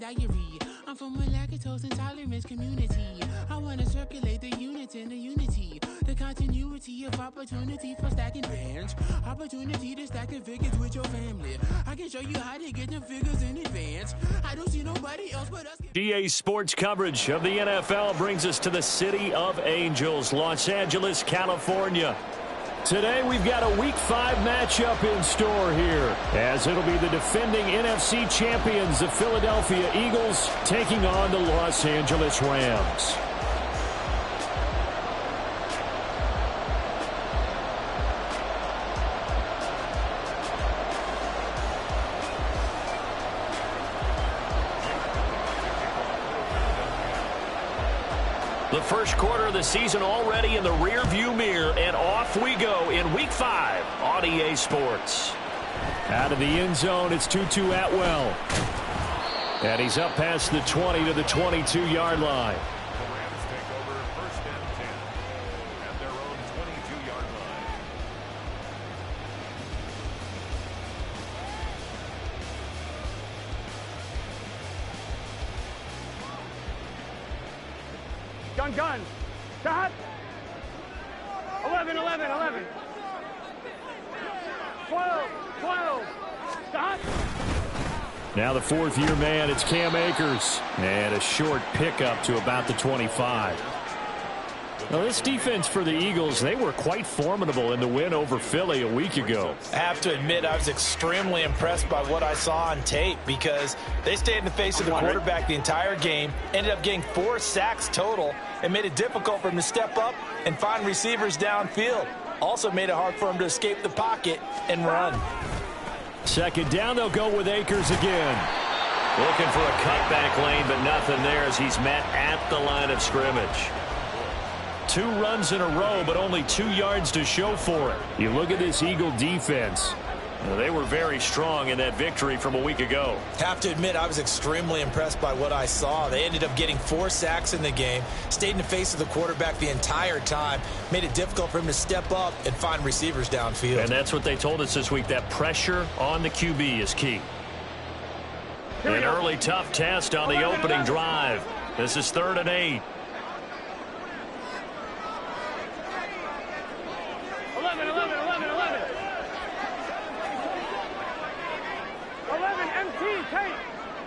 diary. I'm from a lactose intolerance community. I want to circulate the units and the unity. The continuity of opportunity for stacking bands. Opportunity to stack the figures with your family. I can show you how to get them figures in advance. I don't see nobody else but us. GA Sports coverage of the NFL brings us to the City of Angels, Los Angeles, California. Today we've got a Week 5 matchup in store here, as it'll be the defending NFC champions, the Philadelphia Eagles, taking on the Los Angeles Rams. The first quarter of the season already in the rearview mirror, and off we go in Week 5 on EA Sports. Out of the end zone, it's Tutu Atwell. And he's up past the 20 to the 22-yard line. The Rams take over first and 10 at their own 22-yard line. Gun. Shot. 11. 12. Shot. Now the fourth-year man, it's Cam Akers. And a short pickup to about the 25. Now, this defense for the Eagles, they were quite formidable in the win over Philly a week ago. I have to admit, I was extremely impressed by what I saw on tape because they stayed in the face of the quarterback the entire game, ended up getting 4 sacks total, and made it difficult for him to step up and find receivers downfield. Also made it hard for him to escape the pocket and run. Second down, they'll go with Akers again. Looking for a cutback lane, but nothing there as he's met at the line of scrimmage. 2 runs in a row, but only 2 yards to show for it. You look at this Eagle defense. They were very strong in that victory from a week ago. Have to admit, I was extremely impressed by what I saw. They ended up getting 4 sacks in the game, stayed in the face of the quarterback the entire time, made it difficult for him to step up and find receivers downfield. And that's what they told us this week, that pressure on the QB is key. An early tough test on the opening drive. This is 3rd and 8.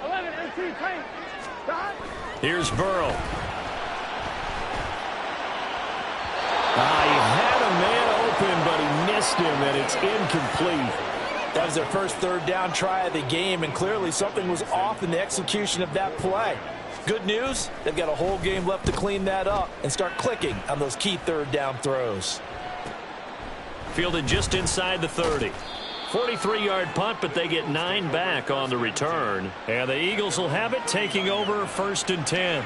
11 MT tank. Here's Burrow. He had a man open, but he missed him, and it's incomplete. That was their first 3rd down try of the game, and clearly something was off in the execution of that play. Good news, they've got a whole game left to clean that up and start clicking on those key 3rd down throws. Fielded just inside the 30. 43-yard punt, but they get 9 back on the return. And the Eagles will have it, taking over 1st and 10.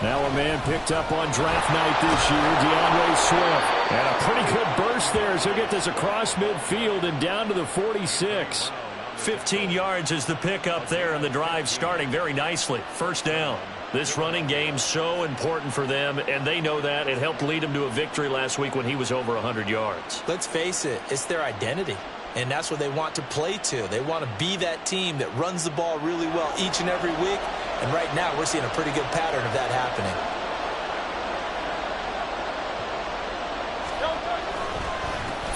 Now a man picked up on draft night this year, DeAndre Swift. And a pretty good burst there as he'll get this across midfield and down to the 46. 15 yards is the pickup there, and the drive starting very nicely. 1st down. This running game's so important for them, and they know that. It helped lead them to a victory last week when he was over 100 yards. Let's face it, it's their identity. And that's what they want to play to. They want to be that team that runs the ball really well each and every week. And right now, we're seeing a pretty good pattern of that happening.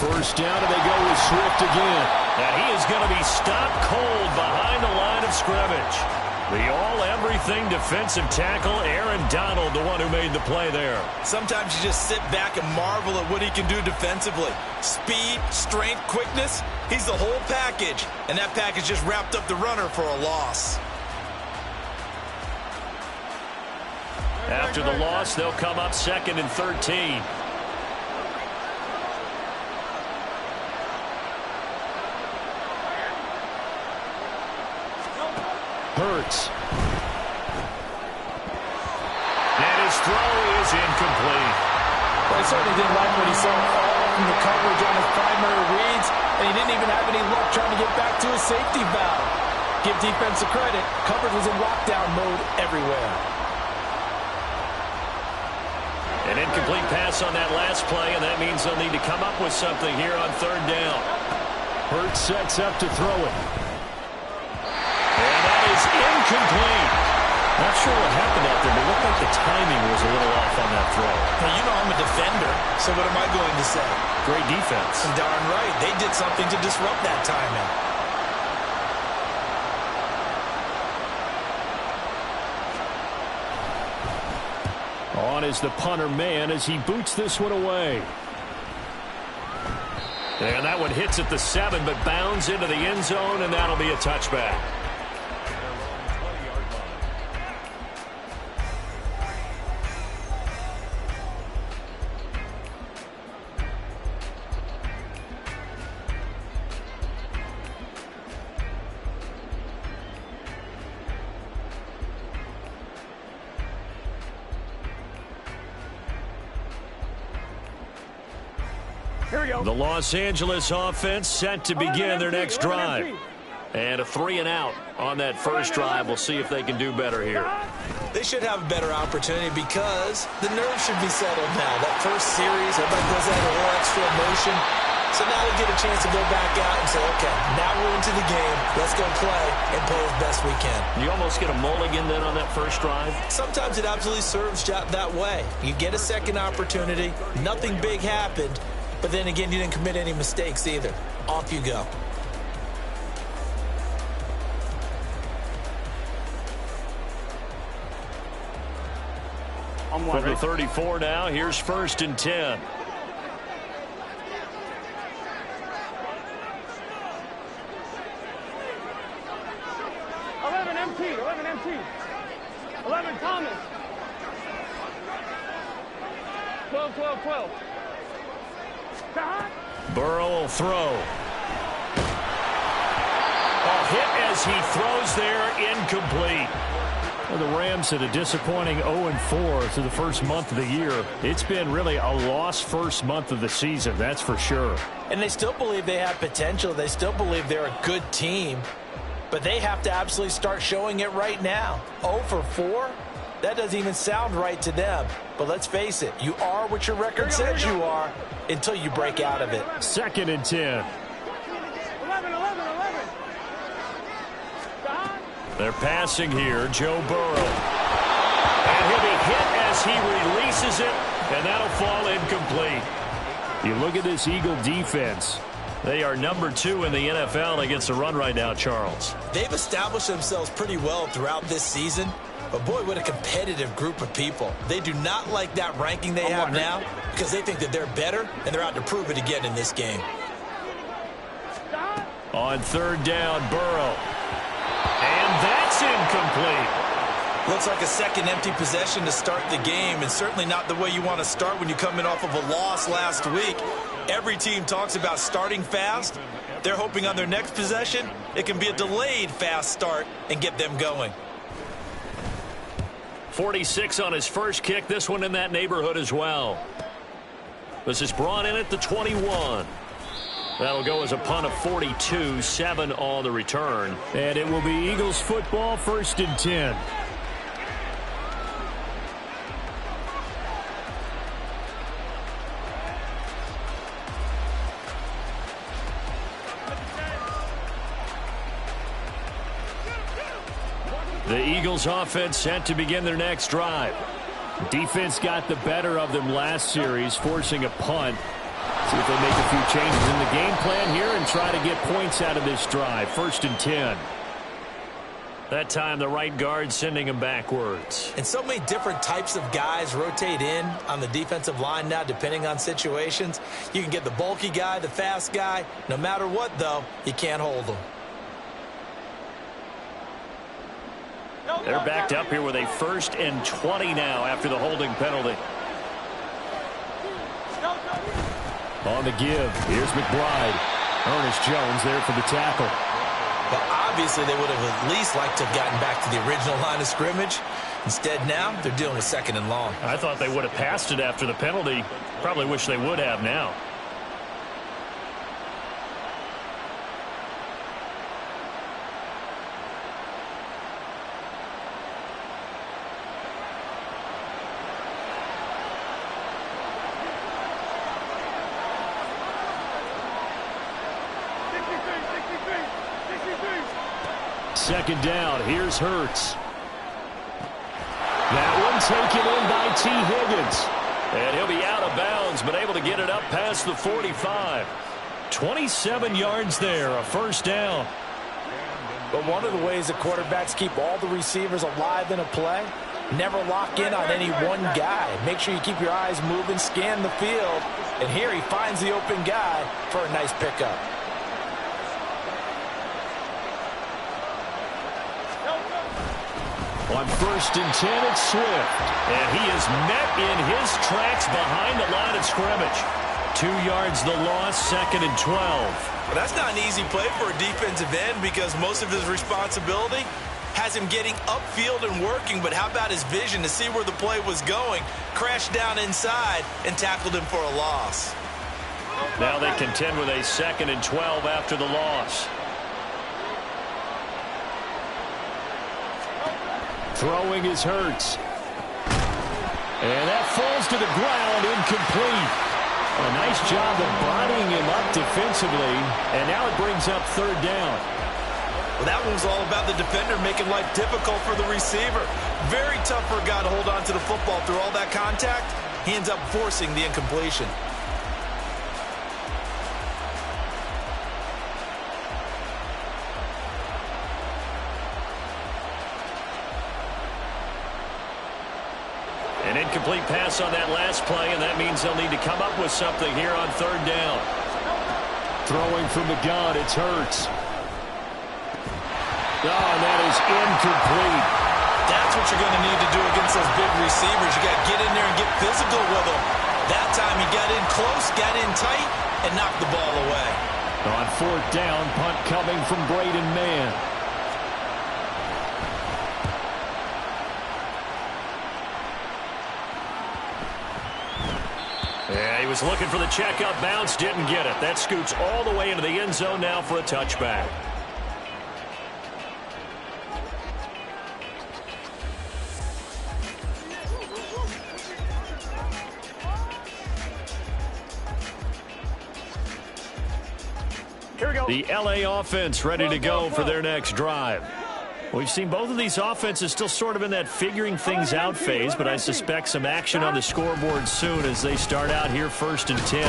First down, and they go with Swift again. And he is going to be stopped cold behind the line of scrimmage. The all-everything defensive tackle, Aaron Donald, the one who made the play there. Sometimes you just sit back and marvel at what he can do defensively. Speed, strength, quickness, he's the whole package. And that package just wrapped up the runner for a loss. After the loss, they'll come up 2nd and 13. Hurts. And his throw is incomplete. Well, he certainly didn't like what he saw coverage on his primary reads, and he didn't even have any luck trying to get back to his safety valve. Give defense a credit. Coverage was in lockdown mode everywhere. An incomplete pass on that last play, and that means they'll need to come up with something here on third down. Hurts sets up to throw it. And that is incomplete. Not sure what happened out there, but it looked like the timing was a little off on that throw. Now, you know I'm a defender, so what am I going to say? Great defense. Darn right. They did something to disrupt that timing. On is the punter man as he boots this one away. And that one hits at the 7, but bounds into the end zone, and that'll be a touchback. Here we go. The Los Angeles offense set to begin their next drive. And a 3-and-out on that first drive. We'll see if they can do better here. They should have a better opportunity because the nerves should be settled now. That first series, everybody goes out a little extra emotion. So now they get a chance to go back out and say, okay, now we're into the game. Let's go play and play as best we can. You almost get a mulligan then on that first drive? Sometimes it absolutely serves that way. You get a second opportunity. Nothing big happened. But then again, you didn't commit any mistakes either. Off you go. From the 34 now, here's 1st and 10. empty. 11 Thomas. 12. Burrow will throw. A hit as he throws there, incomplete. Well, the Rams had a disappointing 0-4 through the first month of the year. It's been really a lost first month of the season, that's for sure. And they still believe they have potential. They still believe they're a good team. But they have to absolutely start showing it right now. 0-4? That doesn't even sound right to them. But let's face it, you are what your record says you are until you break out of it. 2nd and 10. 11. They're passing here, Joe Burrow. And he'll be hit as he releases it, and that'll fall incomplete. You look at this Eagle defense. They are number 2 in the NFL against the run right now, Charles. They've established themselves pretty well throughout this season. But, boy, what a competitive group of people. They do not like that ranking they have now because they think that they're better, and they're out to prove it again in this game. On 3rd down, Burrow. And that's incomplete. Looks like a second empty possession to start the game, and certainly not the way you want to start when you come in off of a loss last week. Every team talks about starting fast. They're hoping on their next possession it can be a delayed fast start and get them going. 46 on his first kick. This one in that neighborhood as well. This is brought in at the 21. That'll go as a punt of 42, 7 on the return. And it will be Eagles football, 1st and 10. The Eagles offense set to begin their next drive. Defense got the better of them last series, forcing a punt. See if they make a few changes in the game plan here and try to get points out of this drive. 1st and 10. That time the right guard sending him backwards. And so many different types of guys rotate in on the defensive line now depending on situations. You can get the bulky guy, the fast guy. No matter what, though, you can't hold them. They're backed up here with a 1st and 20 now after the holding penalty. On the give, here's McBride. Ernest Jones there for the tackle. Well, obviously they would have at least liked to have gotten back to the original line of scrimmage. Instead now, they're dealing with 2nd and long. I thought they would have passed it after the penalty. Probably wish they would have now. second down. Here's Hurts. That one taken in by T. Higgins. And he'll be out of bounds, but able to get it up past the 45. 27 yards there, a first down. But one of the ways that quarterbacks keep all the receivers alive in a play, never lock in on any one guy. Make sure you keep your eyes moving, scan the field. And here he finds the open guy for a nice pickup. On 1st and 10, it's Swift. And he is met in his tracks behind the line of scrimmage. 2 yards the loss, 2nd and 12. Well, that's not an easy play for a defensive end because most of his responsibility has him getting upfield and working. But how about his vision to see where the play was going, crashed down inside, and tackled him for a loss. Now they contend with a 2nd and 12 after the loss. Throwing is Hurts. And that falls to the ground, incomplete. A nice job of bodying him up defensively, and now it brings up 3rd down. Well, that one was all about the defender making life difficult for the receiver. Very tough for a guy to hold on to the football through all that contact. He ends up forcing the incompletion. An incomplete pass on that last play, and that means they'll need to come up with something here on 3rd down. Throwing from the gun, it's Hurts. Oh, and that is incomplete. That's what you're going to need to do against those big receivers. You got to get in there and get physical with them. That time he got in close, got in tight, and knocked the ball away. On 4th down, punt coming from Braden Mann. Yeah, he was looking for the check-up bounce, didn't get it. That scoots all the way into the end zone now for a touchback. Here we go. The LA offense ready to go for their next drive. We've seen both of these offenses still sort of in that figuring things out phase, but I suspect some action on the scoreboard soon as they start out here 1st and 10.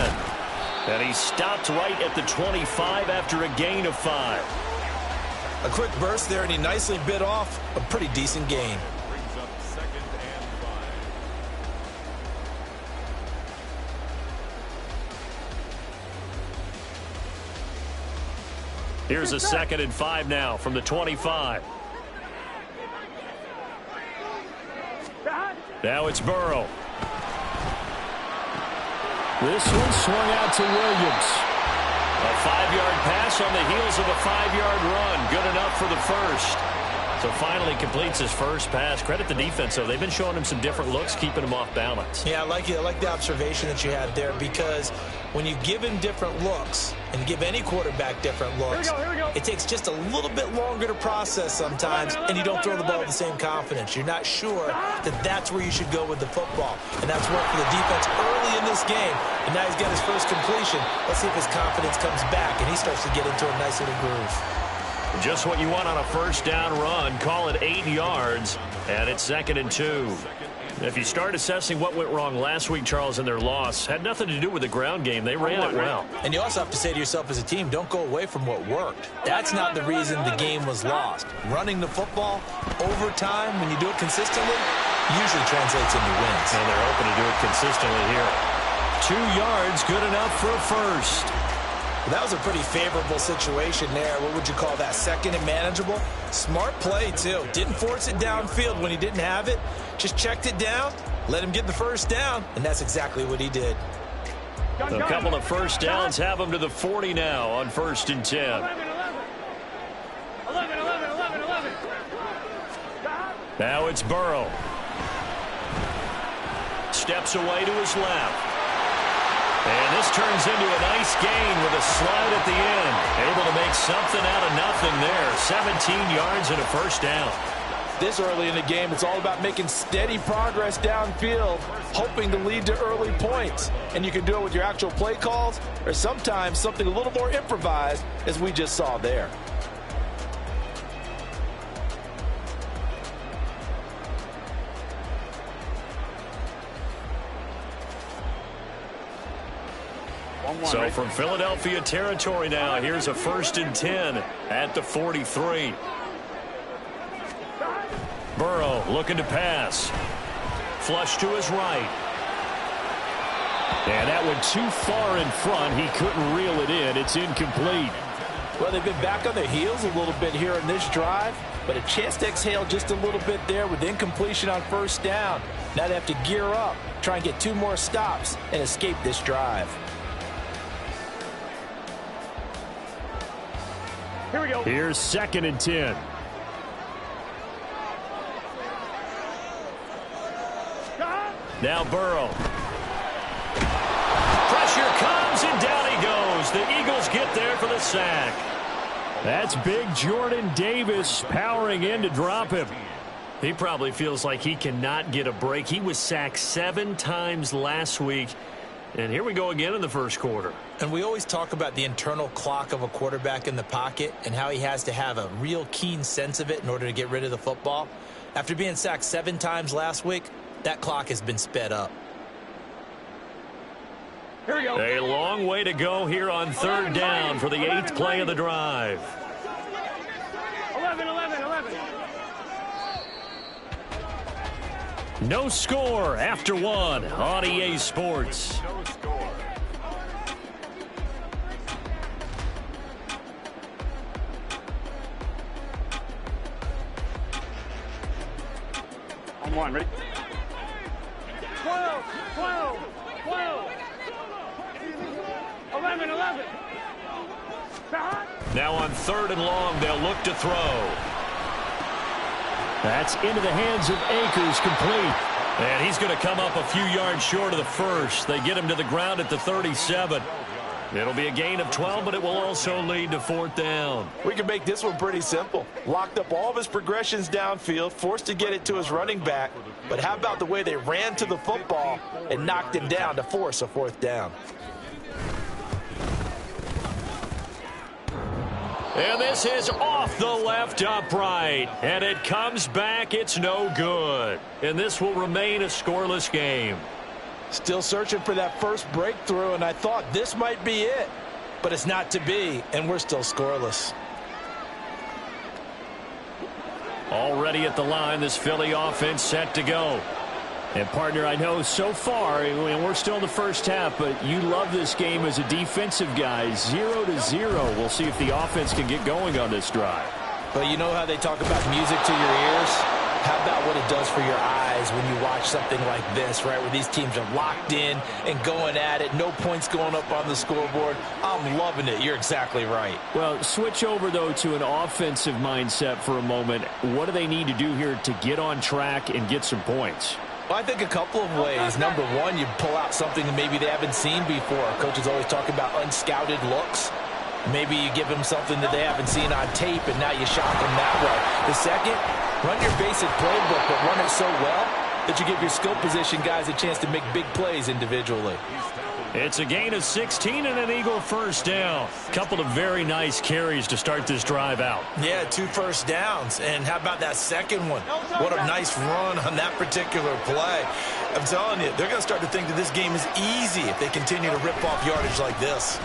And he stopped right at the 25 after a gain of 5. A quick burst there, and he nicely bit off a pretty decent gain. Brings up 2nd and 5. Here's a 2nd and 5 now from the 25. Now it's Burrow. This one swung out to Williams. A 5-yard pass on the heels of a 5-yard run. Good enough for the first. So finally completes his first pass. Credit the defense, though. They've been showing him some different looks, keeping him off balance. Yeah, I like it. I like the observation that you had there because when you give him different looks and you give any quarterback different looks, Here we go. it takes just a little bit longer to process sometimes, and you don't throw the ball with the same confidence. You're not sure that that's where you should go with the football, and that's worked for the defense early in this game, and now he's got his first completion. Let's see if his confidence comes back, and he starts to get into a nice little groove. Just what you want on a first down run. Call it 8 yards, and it's 2nd and 2. If you start assessing what went wrong last week, Charles, in their loss, had nothing to do with the ground game. They ran it well. And you also have to say to yourself as a team, don't go away from what worked. That's not the reason the game was lost. Running the football over time, when you do it consistently, usually translates into wins. And they're open to do it consistently here. 2 yards, good enough for a first. Well, that was a pretty favorable situation there. What would you call that? 2nd and manageable? Smart play, too. Didn't force it downfield when he didn't have it. Just checked it down, let him get the first down, and that's exactly what he did. A couple of first downs have him to the 40 now on 1st and 10. 11. Now it's Burrow. Steps away to his left. And this turns into a nice gain with a slide at the end. Able to make something out of nothing there. 17 yards and a first down. This early in the game, it's all about making steady progress downfield, hoping to lead to early points. And you can do it with your actual play calls or sometimes something a little more improvised, as we just saw there. So from Philadelphia territory now, here's a 1st and 10 at the 43. Burrow looking to pass. Flush to his right. And that went too far in front. He couldn't reel it in. It's incomplete. Well, they've been back on their heels a little bit here in this drive, but a chance to exhale just a little bit there with incompletion on 1st down. Now they have to gear up, try and get 2 more stops, and escape this drive. Here we go. Here's 2nd and 10. Now Burrow. Pressure comes, and down he goes. The Eagles get there for the sack. That's big Jordan Davis powering in to drop him. He probably feels like he cannot get a break. He was sacked 7 times last week. And here we go again in the 1st quarter. And we always talk about the internal clock of a quarterback in the pocket and how he has to have a real keen sense of it in order to get rid of the football. After being sacked 7 times last week, that clock has been sped up. Here we go. A long way to go here on 3rd down for the 8th play of the drive. 11. No score after 1 on EA Sports. No score. On 1, ready? 12. 11. Now on 3rd and long, they'll look to throw. That's into the hands of Akers, complete. And he's going to come up a few yards short of the first. They get him to the ground at the 37. It'll be a gain of 12, but it will also lead to 4th down. We can make this one pretty simple. Locked up all of his progressions downfield, forced to get it to his running back. But how about the way they ran to the football and knocked him down to force a 4th down? And this is off the left upright. And it comes back. It's no good. And this will remain a scoreless game. Still searching for that first breakthrough, and I thought this might be it. But it's not to be, and we're still scoreless. Already at the line, this Philly offense set to go. And, partner, I know so far, and we're still in the 1st half, but you love this game as a defensive guy. 0-0. We'll see if the offense can get going on this drive. But you know how they talk about music to your ears? How about what it does for your eyes when you watch something like this, right, where these teams are locked in and going at it, no points going up on the scoreboard? I'm loving it. You're exactly right. Well, switch over, though, to an offensive mindset for a moment. What do they need to do here to get on track and get some points? Well, I think a couple of ways. Number one, you pull out something that maybe they haven't seen before. Coaches always talk about unscouted looks. Maybe you give them something that they haven't seen on tape, and now you shock them that way. The second, run your basic playbook, but run it so well that you give your skill position guys a chance to make big plays individually. It's a gain of 16 and an Eagle 1st down. Couple of very nice carries to start this drive out. Yeah, 2 first downs. And how about that second one? What a nice run on that particular play. I'm telling you, they're going to start to think that this game is easy if they continue to rip off yardage like this.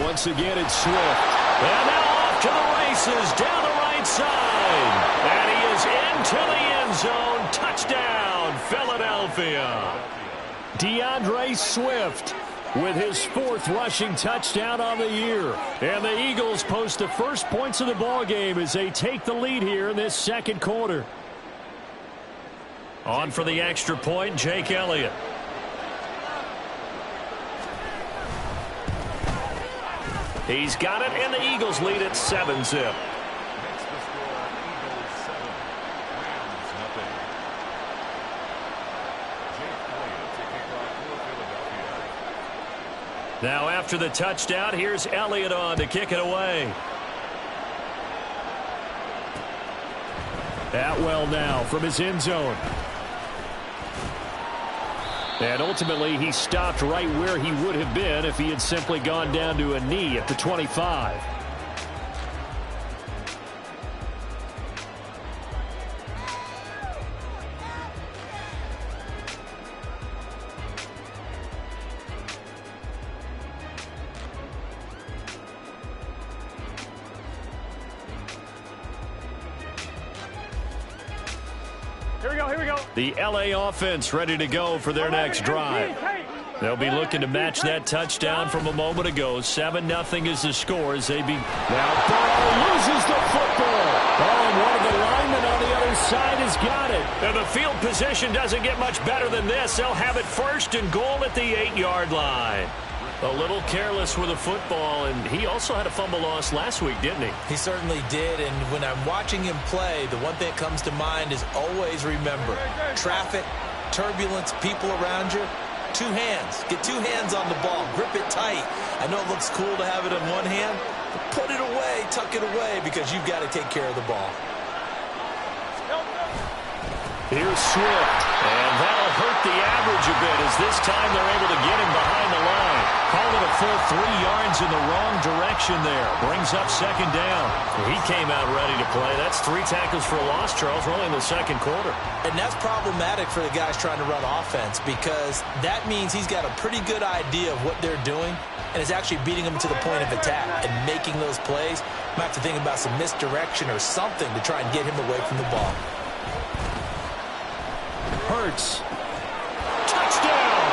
Once again, it's Swift. And now off to the races down the right side. And he is into the end zone. Touchdown, Philadelphia. DeAndre Swift with his 4th rushing touchdown on the year. And the Eagles post the first points of the ball game as they take the lead here in this 2nd quarter. On for the extra point, Jake Elliott. He's got it, and the Eagles lead at 7-zip. Now after the touchdown, here's Elliott on to kick it away. Atwell now from his end zone. And ultimately, he stopped right where he would have been if he had simply gone down to a knee at the 25. Here we go. The LA offense ready to go for their next drive. They'll be looking to match that touchdown from a moment ago. 7-0 is the score as they be. Now Burrow loses the football. Oh, and one of the linemen on the other side has got it. And the field position doesn't get much better than this. They'll have it first and goal at the 8-yard line. A little careless with the football, and he also had a fumble loss last week, didn't he? He certainly did, and when I'm watching him play, the one thing that comes to mind is always remember, traffic, turbulence, people around you, 2 hands. Get 2 hands on the ball. Grip it tight. I know it looks cool to have it in one hand, but put it away, tuck it away, because you've got to take care of the ball. Here's Swift, and that'll hurt the average a bit as this time they're able to get him behind the line. Call it a full 3 yards in the wrong direction there. Brings up second down. He came out ready to play. That's 3 tackles for a loss, Charles. We're only in the second quarter. And that's problematic for the guys trying to run offense because that means he's got a pretty good idea of what they're doing and is actually beating them to the point of attack and making those plays. Might have to think about some misdirection or something to try and get him away from the ball. Hurts. Touchdown!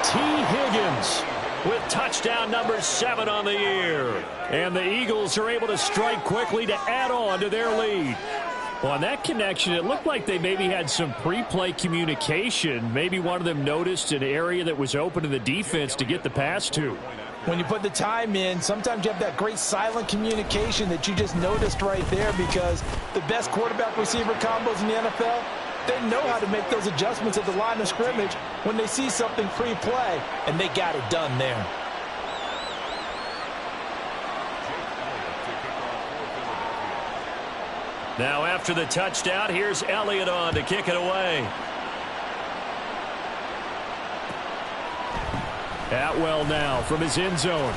T. Higgins with touchdown number 7 on the year. And the Eagles are able to strike quickly to add on to their lead. Well, on that connection, it looked like they maybe had some pre-play communication. Maybe one of them noticed an area that was open to the defense to get the pass to. When you put the time in, sometimes you have that great silent communication that you just noticed right there because the best quarterback-receiver combos in the NFL, they know how to make those adjustments at the line of scrimmage when they see something pre-play, and they got it done there. Now after the touchdown, here's Elliott on to kick it away. Atwell now from his end zone.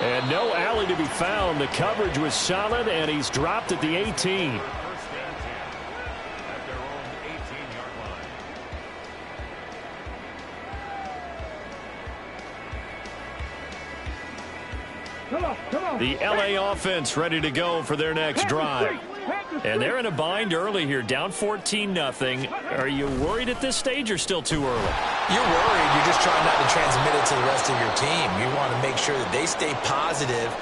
And no alley to be found. The coverage was solid, and he's dropped at the 18. The LA offense ready to go for their next drive. And they're in a bind early here, down 14-0. Are you worried at this stage or still too early? You're worried. You're just trying not to transmit it to the rest of your team. You want to make sure that they stay positive.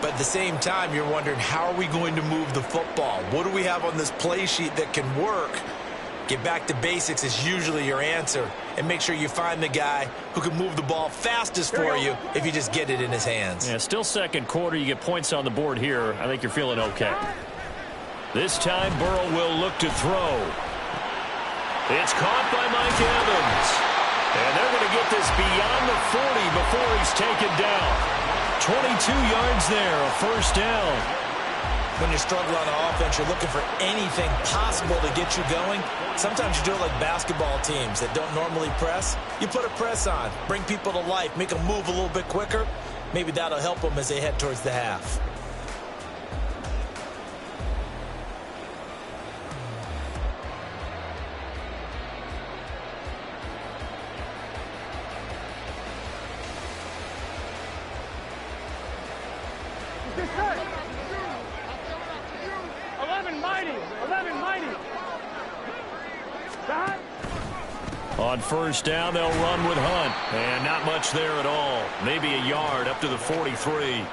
But at the same time, you're wondering, how are we going to move the football? What do we have on this play sheet that can work? Get back to basics is usually your answer. And make sure you find the guy who can move the ball fastest for you if you just get it in his hands. Yeah, still second quarter. You get points on the board here. I think you're feeling okay. This time, Burrow will look to throw. It's caught by Mike Evans. And they're going to get this beyond the 40 before he's taken down. 22 yards there, a first down. When you're struggling on offense, you're looking for anything possible to get you going. Sometimes you do it like basketball teams that don't normally press. You put a press on, bring people to life, make them move a little bit quicker. Maybe that'll help them as they head towards the half. On first down, they'll run with Hunt. And not much there at all. Maybe a yard up to the 43.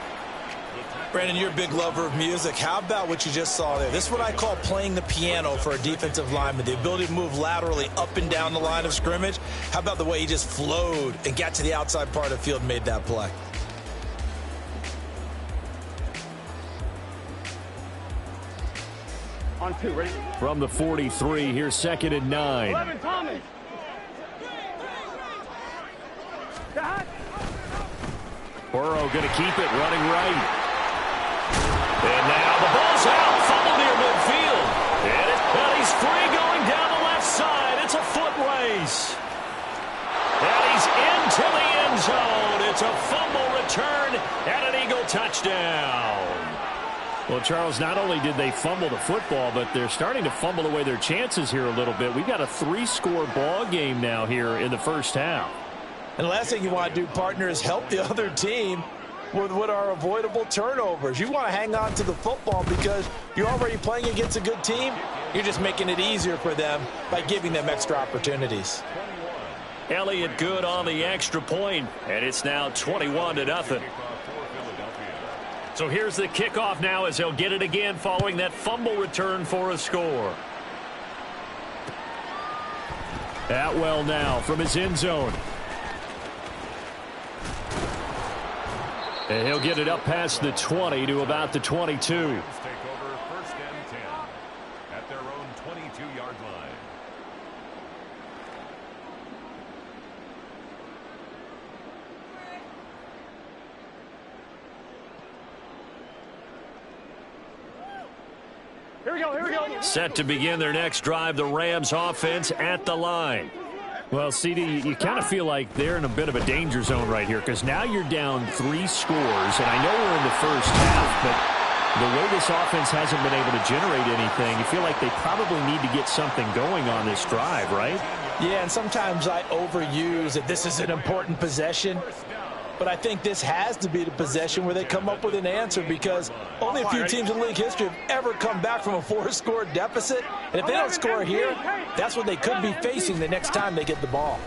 Brandon, you're a big lover of music. How about what you just saw there? This is what I call playing the piano for a defensive lineman. The ability to move laterally up and down the line of scrimmage. How about the way he just flowed and got to the outside part of the field and made that play? On 2, ready? From the 43, here's 2nd and 9. 11, Thomas. Burrow going to keep it running right. And now the ball's out. Fumble near midfield. And he's free going down the left side. It's a foot race. And he's into the end zone. It's a fumble return and an Eagle touchdown. Well, Charles, not only did they fumble the football, but they're starting to fumble away their chances here a little bit. We've got a 3-score ball game now here in the first half. And the last thing you want to do, partner, is help the other team with what are avoidable turnovers. You want to hang on to the football because you're already playing against a good team. You're just making it easier for them by giving them extra opportunities. Elliott good on the extra point, and it's now 21-0. So here's the kickoff now as they'll get it again following that fumble return for a score. Atwell now from his end zone. And he'll get it up past the 20 to about the 22. Take over 1st and 10 at their own 22-yard line. Here we go, here we go. Set to begin their next drive, the Rams offense at the line. Well, CD, you kind of feel like they're in a bit of a danger zone right here because now you're down 3 scores, and I know we're in the first half, but the way this offense hasn't been able to generate anything, you feel like they probably need to get something going on this drive, right? Yeah, and sometimes I overuse that this is an important possession. But I think this has to be the possession where they come up with an answer because only a few teams in league history have ever come back from a 4-score deficit. And if they don't score here, that's what they could be facing the next time they get the ball.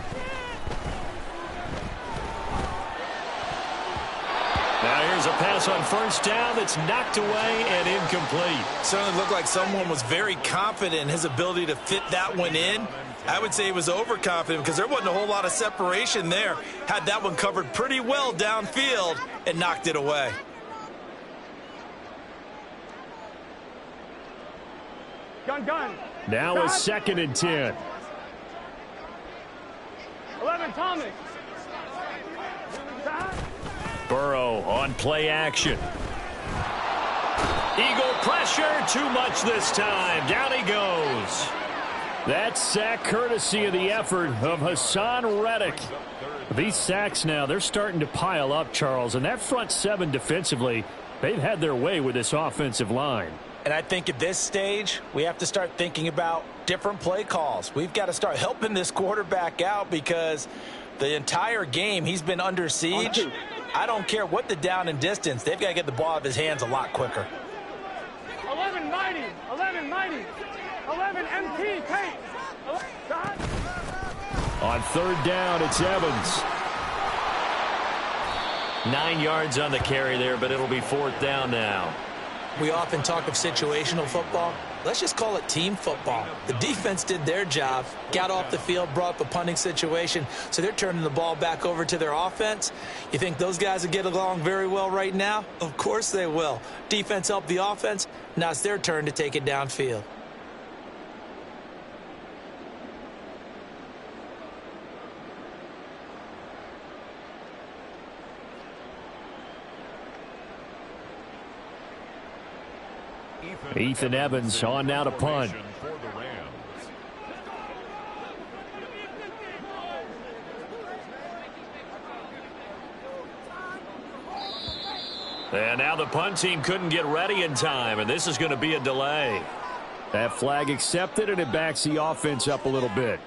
Now here's a pass on 1st down that's knocked away and incomplete. Certainly looked like someone was very confident in his ability to fit that one in. I would say he was overconfident because there wasn't a whole lot of separation there. Had that one covered pretty well downfield and knocked it away. Gun. Now a 2nd and 10. 11, Thomas. Burrow on play action. Eagle pressure, too much this time. Down he goes. That sack courtesy of the effort of Hassan Reddick. These sacks now, they're starting to pile up, Charles. And that front 7 defensively, they've had their way with this offensive line. And I think at this stage, we have to start thinking about different play calls. We've got to start helping this quarterback out because the entire game he's been under siege. I don't care what the down and distance. They've got to get the ball out of his hands a lot quicker. 11 mighty. 11 MT. Hey. On 3rd down, it's Evans. 9 yards on the carry there, but it'll be 4th down now. We often talk of situational football. Let's just call it team football. The defense did their job, got off the field, brought up a punting situation, so they're turning the ball back over to their offense. You think those guys will get along very well right now? Of course they will. Defense helped the offense. Now it's their turn to take it downfield. Ethan Evans on now to punt. And now the punt team couldn't get ready in time, and this is going to be a delay. That flag accepted, and it backs the offense up a little bit.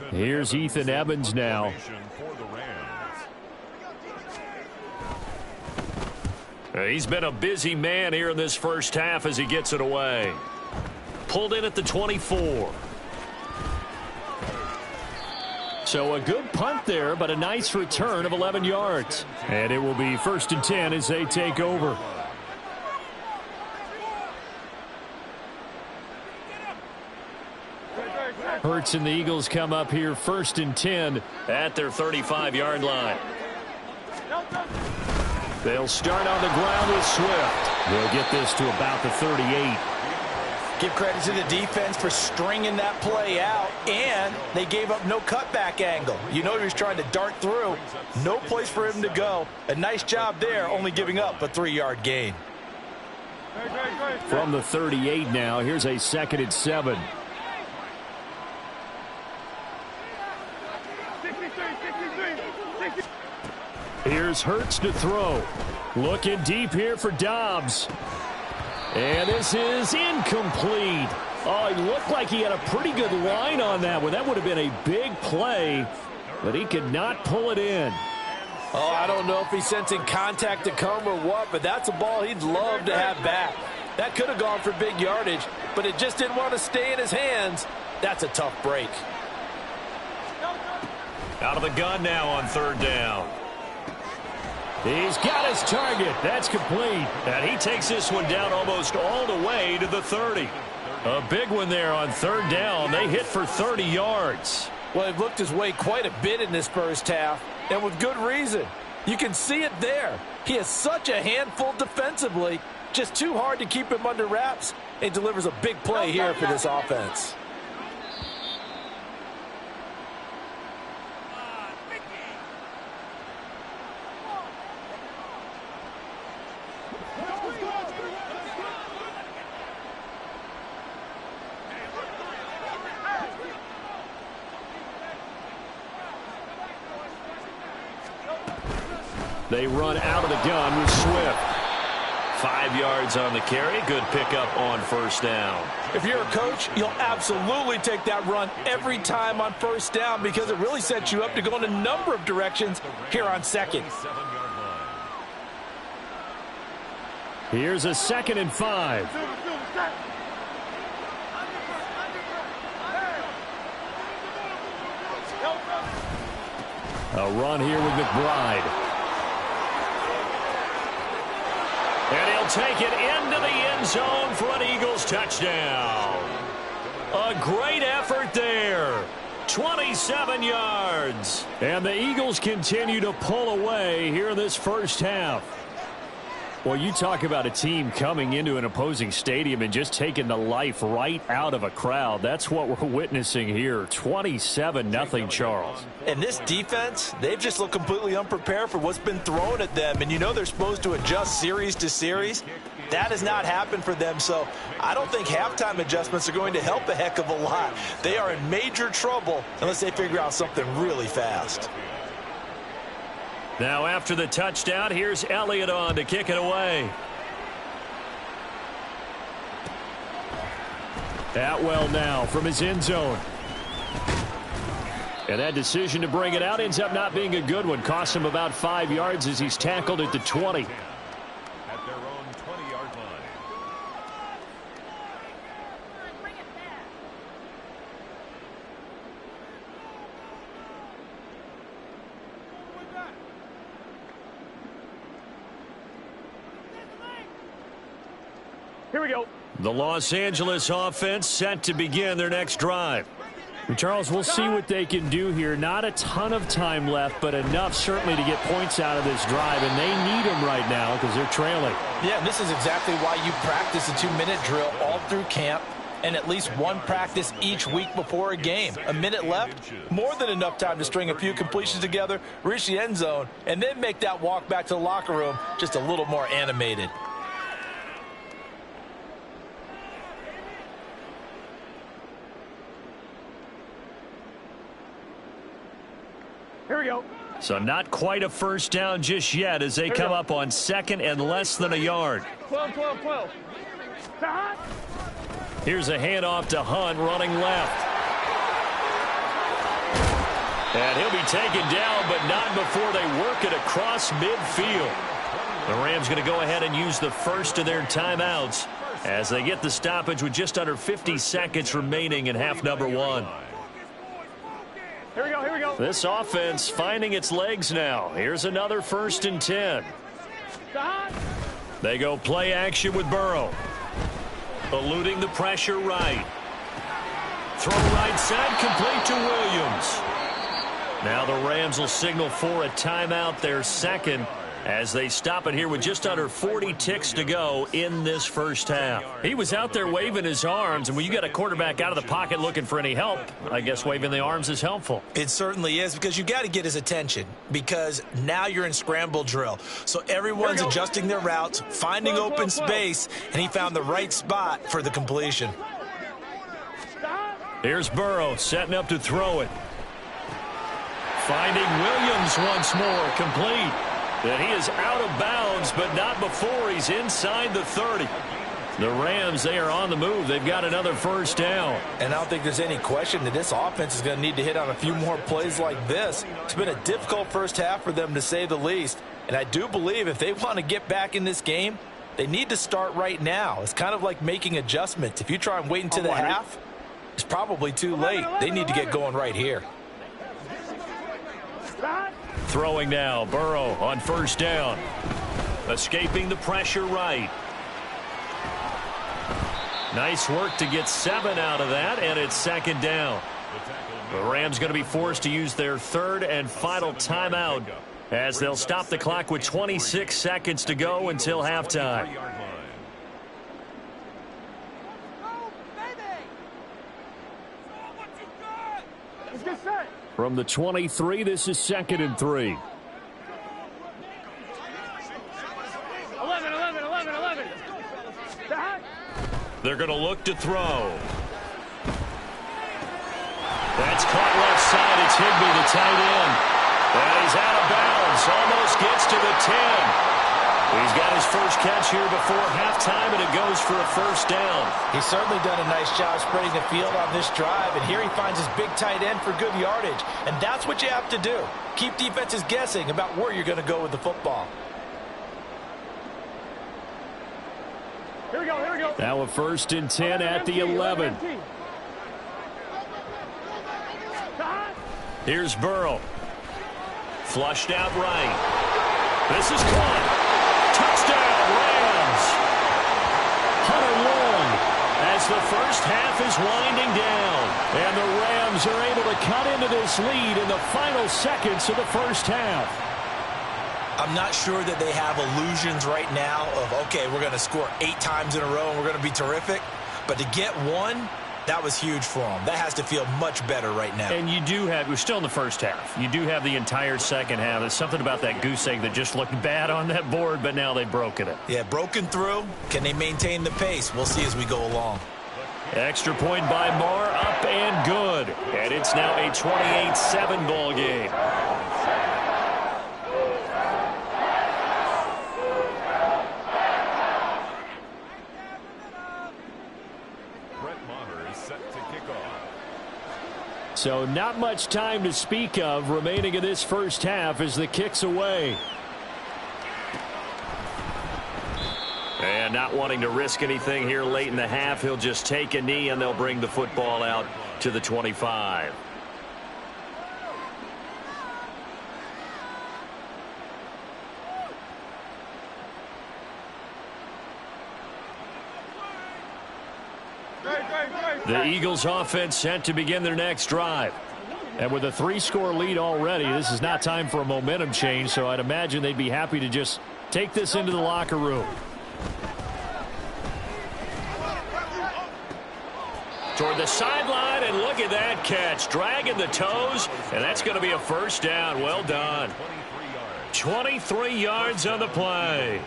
Here's Ethan Evans now. He's been a busy man here in this first half as he gets it away. Pulled in at the 24. So a good punt there, but a nice return of 11 yards. And it will be 1st and 10 as they take over. Hurts and the Eagles come up here 1st and 10 at their 35-yard line. They'll start on the ground with Swift. They'll get this to about the 38. Give credit to the defense for stringing that play out, and they gave up no cutback angle. You know he was trying to dart through. No place for him to go. A nice job there, only giving up a 3-yard gain. From the 38 now, here's a 2nd and 7. Here's Hurts to throw. Looking deep here for Dobbs. And this is incomplete. Oh, it looked like he had a pretty good line on that one. That would have been a big play, but he could not pull it in. Oh, I don't know if he's sensing contact to come or what, but that's a ball he'd love to have back. That could have gone for big yardage, but it just didn't want to stay in his hands. That's a tough break. Out of the gun now on 3rd down. He's got his target. That's complete. And he takes this one down almost all the way to the 30. A big one there on 3rd down. They hit for 30 yards. Well, he looked his way quite a bit in this first half, and with good reason. You can see it there. He has such a handful defensively. Just too hard to keep him under wraps. It delivers a big play here for this offense. They run out of the gun with Swift. 5 yards on the carry. Good pickup on 1st down. If you're a coach, you'll absolutely take that run every time on 1st down because it really sets you up to go in a number of directions here on 2nd. Here's a 2nd and 5. A run here with McBride. And he'll take it into the end zone for an Eagles touchdown. A great effort there. 27 yards. And the Eagles continue to pull away here in this first half. Well, you talk about a team coming into an opposing stadium and just taking the life right out of a crowd. That's what we're witnessing here. 27-0, Charles. And this defense, they've just looked completely unprepared for what's been thrown at them. And you know they're supposed to adjust series to series. That has not happened for them. So I don't think halftime adjustments are going to help a heck of a lot. They are in major trouble unless they figure out something really fast. Now after the touchdown, here's Elliott on to kick it away. Atwell now from his end zone. And that decision to bring it out ends up not being a good one. Costs him about 5 yards as he's tackled at the 20. At their own 20-yard line. Here we go. The Los Angeles offense set to begin their next drive. And Charles, we'll see what they can do here. Not a ton of time left, but enough certainly to get points out of this drive, and they need them right now because they're trailing. Yeah, and this is exactly why you practice a 2-minute drill all through camp and at least one practice each week before a game. A minute left, more than enough time to string a few completions together, reach the end zone, and then make that walk back to the locker room just a little more animated. Here we go. So not quite a first down just yet as they come up on 2nd and less than a yard. 12, 12, 12. Here's a handoff to Hunt running left. And he'll be taken down, but not before they work it across midfield. The Rams going to go ahead and use the first of their timeouts as they get the stoppage with just under 50 seconds remaining in half number 1. Here we go, here we go. This offense finding its legs now. Here's another 1st and 10. They go play action with Burrow. Eluding the pressure right. Throw right side, complete to Williams. Now the Rams will signal for a timeout, their second, as they stop it here with just under 40 ticks to go in this first half. He was out there waving his arms, and when you got a quarterback out of the pocket looking for any help, I guess waving the arms is helpful. It certainly is, because you got to get his attention, because now you're in scramble drill. So everyone's adjusting their routes, finding open space, and he found the right spot for the completion. Here's Burrow setting up to throw it. Finding Williams once more, complete. that he is out of bounds, but not before he's inside the 30. The Rams, they are on the move. They've got another first down. And I don't think there's any question that this offense is going to need to hit on a few more plays like this. It's been a difficult first half for them, to say the least. And I do believe if they want to get back in this game, they need to start right now. It's kind of like making adjustments. If you try and wait until the half, it's probably too late. They need to get going right here. Throwing now, Burrow on first down. Escaping the pressure right. Nice work to get 7 out of that, and it's second down. The Rams going to be forced to use their third and final timeout as they'll stop the clock with 26 seconds to go until halftime. From the 23, this is 2nd and 3. 11. They're going to look to throw. That's caught left side. It's Higbee, the tight end. And he's out of bounds. Almost gets to the 10. He's got his first catch here before halftime, and it goes for a first down. He's certainly done a nice job spreading the field on this drive, and here he finds his big tight end for good yardage. And that's what you have to do. Keep defenses guessing about where you're going to go with the football. Here we go. Now a 1st and 10 at the 11. Here's Burrow. Flushed out right. This is caught. Touchdown, Rams. Hunter Long as the first half is winding down. And the Rams are able to cut into this lead in the final seconds of the first half. I'm not sure that they have illusions right now of, okay, we're going to score 8 times in a row and we're going to be terrific. But to get one, that was huge for them. That has to feel much better right now. And you do have, we're still in the first half. You do have the entire second half. There's something about that goose egg that just looked bad on that board, but now they've broken it. Yeah, broken through. Can they maintain the pace? We'll see as we go along. Extra point by Marr, up and good. And it's now a 28-7 ball game. So not much time to speak of remaining in this first half as the kick's away. And not wanting to risk anything here late in the half, he'll just take a knee and they'll bring the football out to the 25. The Eagles offense set to begin their next drive. And with a 3-score lead already, this is not time for a momentum change, so I'd imagine they'd be happy to just take this into the locker room. Toward the sideline, and look at that catch. Dragging the toes, and that's going to be a first down. Well done. 23 yards on the play.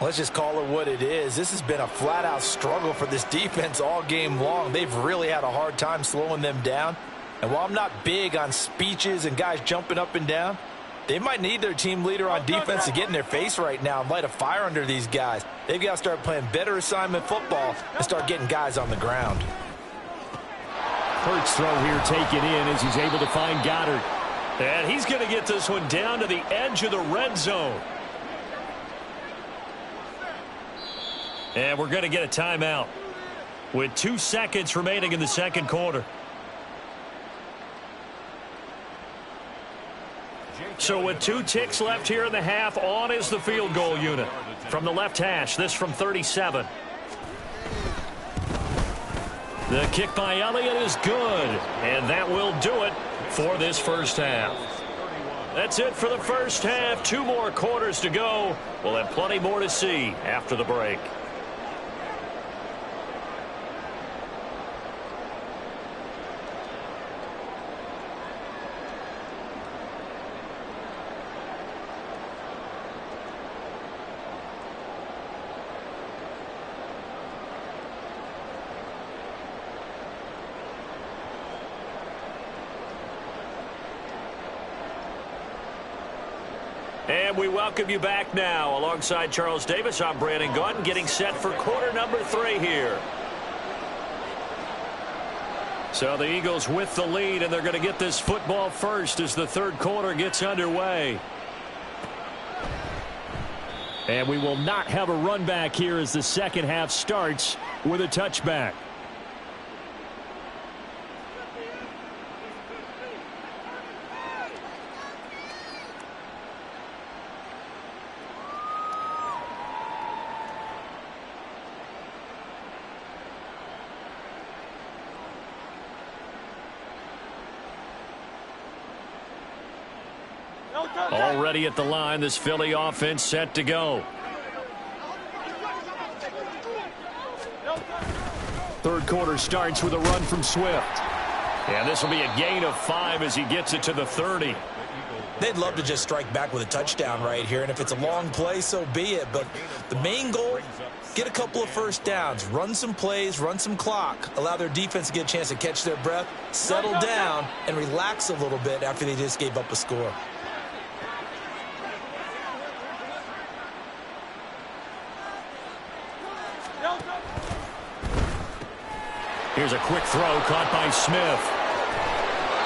Let's just call it what it is. This has been a flat-out struggle for this defense all game long. They've really had a hard time slowing them down. And while I'm not big on speeches and guys jumping up and down, they might need their team leader on defense to get in their face right now and light a fire under these guys. They've got to start playing better assignment football and start getting guys on the ground. Hurts throw here taken in as he's able to find Goddard. And he's going to get this one down to the edge of the red zone. And we're going to get a timeout with 2 seconds remaining in the second quarter. So with 2 ticks left here in the half, on is the field goal unit. From the left hash, this from 37. The kick by Elliott is good, and that will do it for this first half. That's it for the first half. 2 more quarters to go. We'll have plenty more to see after the break. And we welcome you back now. Alongside Charles Davis, I'm Brandon Gunn, getting set for quarter number 3 here. So the Eagles with the lead, and they're going to get this football first as the third quarter gets underway. And we will not have a run back here as the second half starts with a touchback. Already at the line, this Philly offense set to go. Third quarter starts with a run from Swift. And this will be a gain of 5 as he gets it to the 30. They'd love to just strike back with a touchdown right here, and if it's a long play, so be it. But the main goal, get a couple of first downs, run some plays, run some clock, allow their defense to get a chance to catch their breath, settle down, and relax a little bit after they just gave up a score. Here's a quick throw caught by Smith.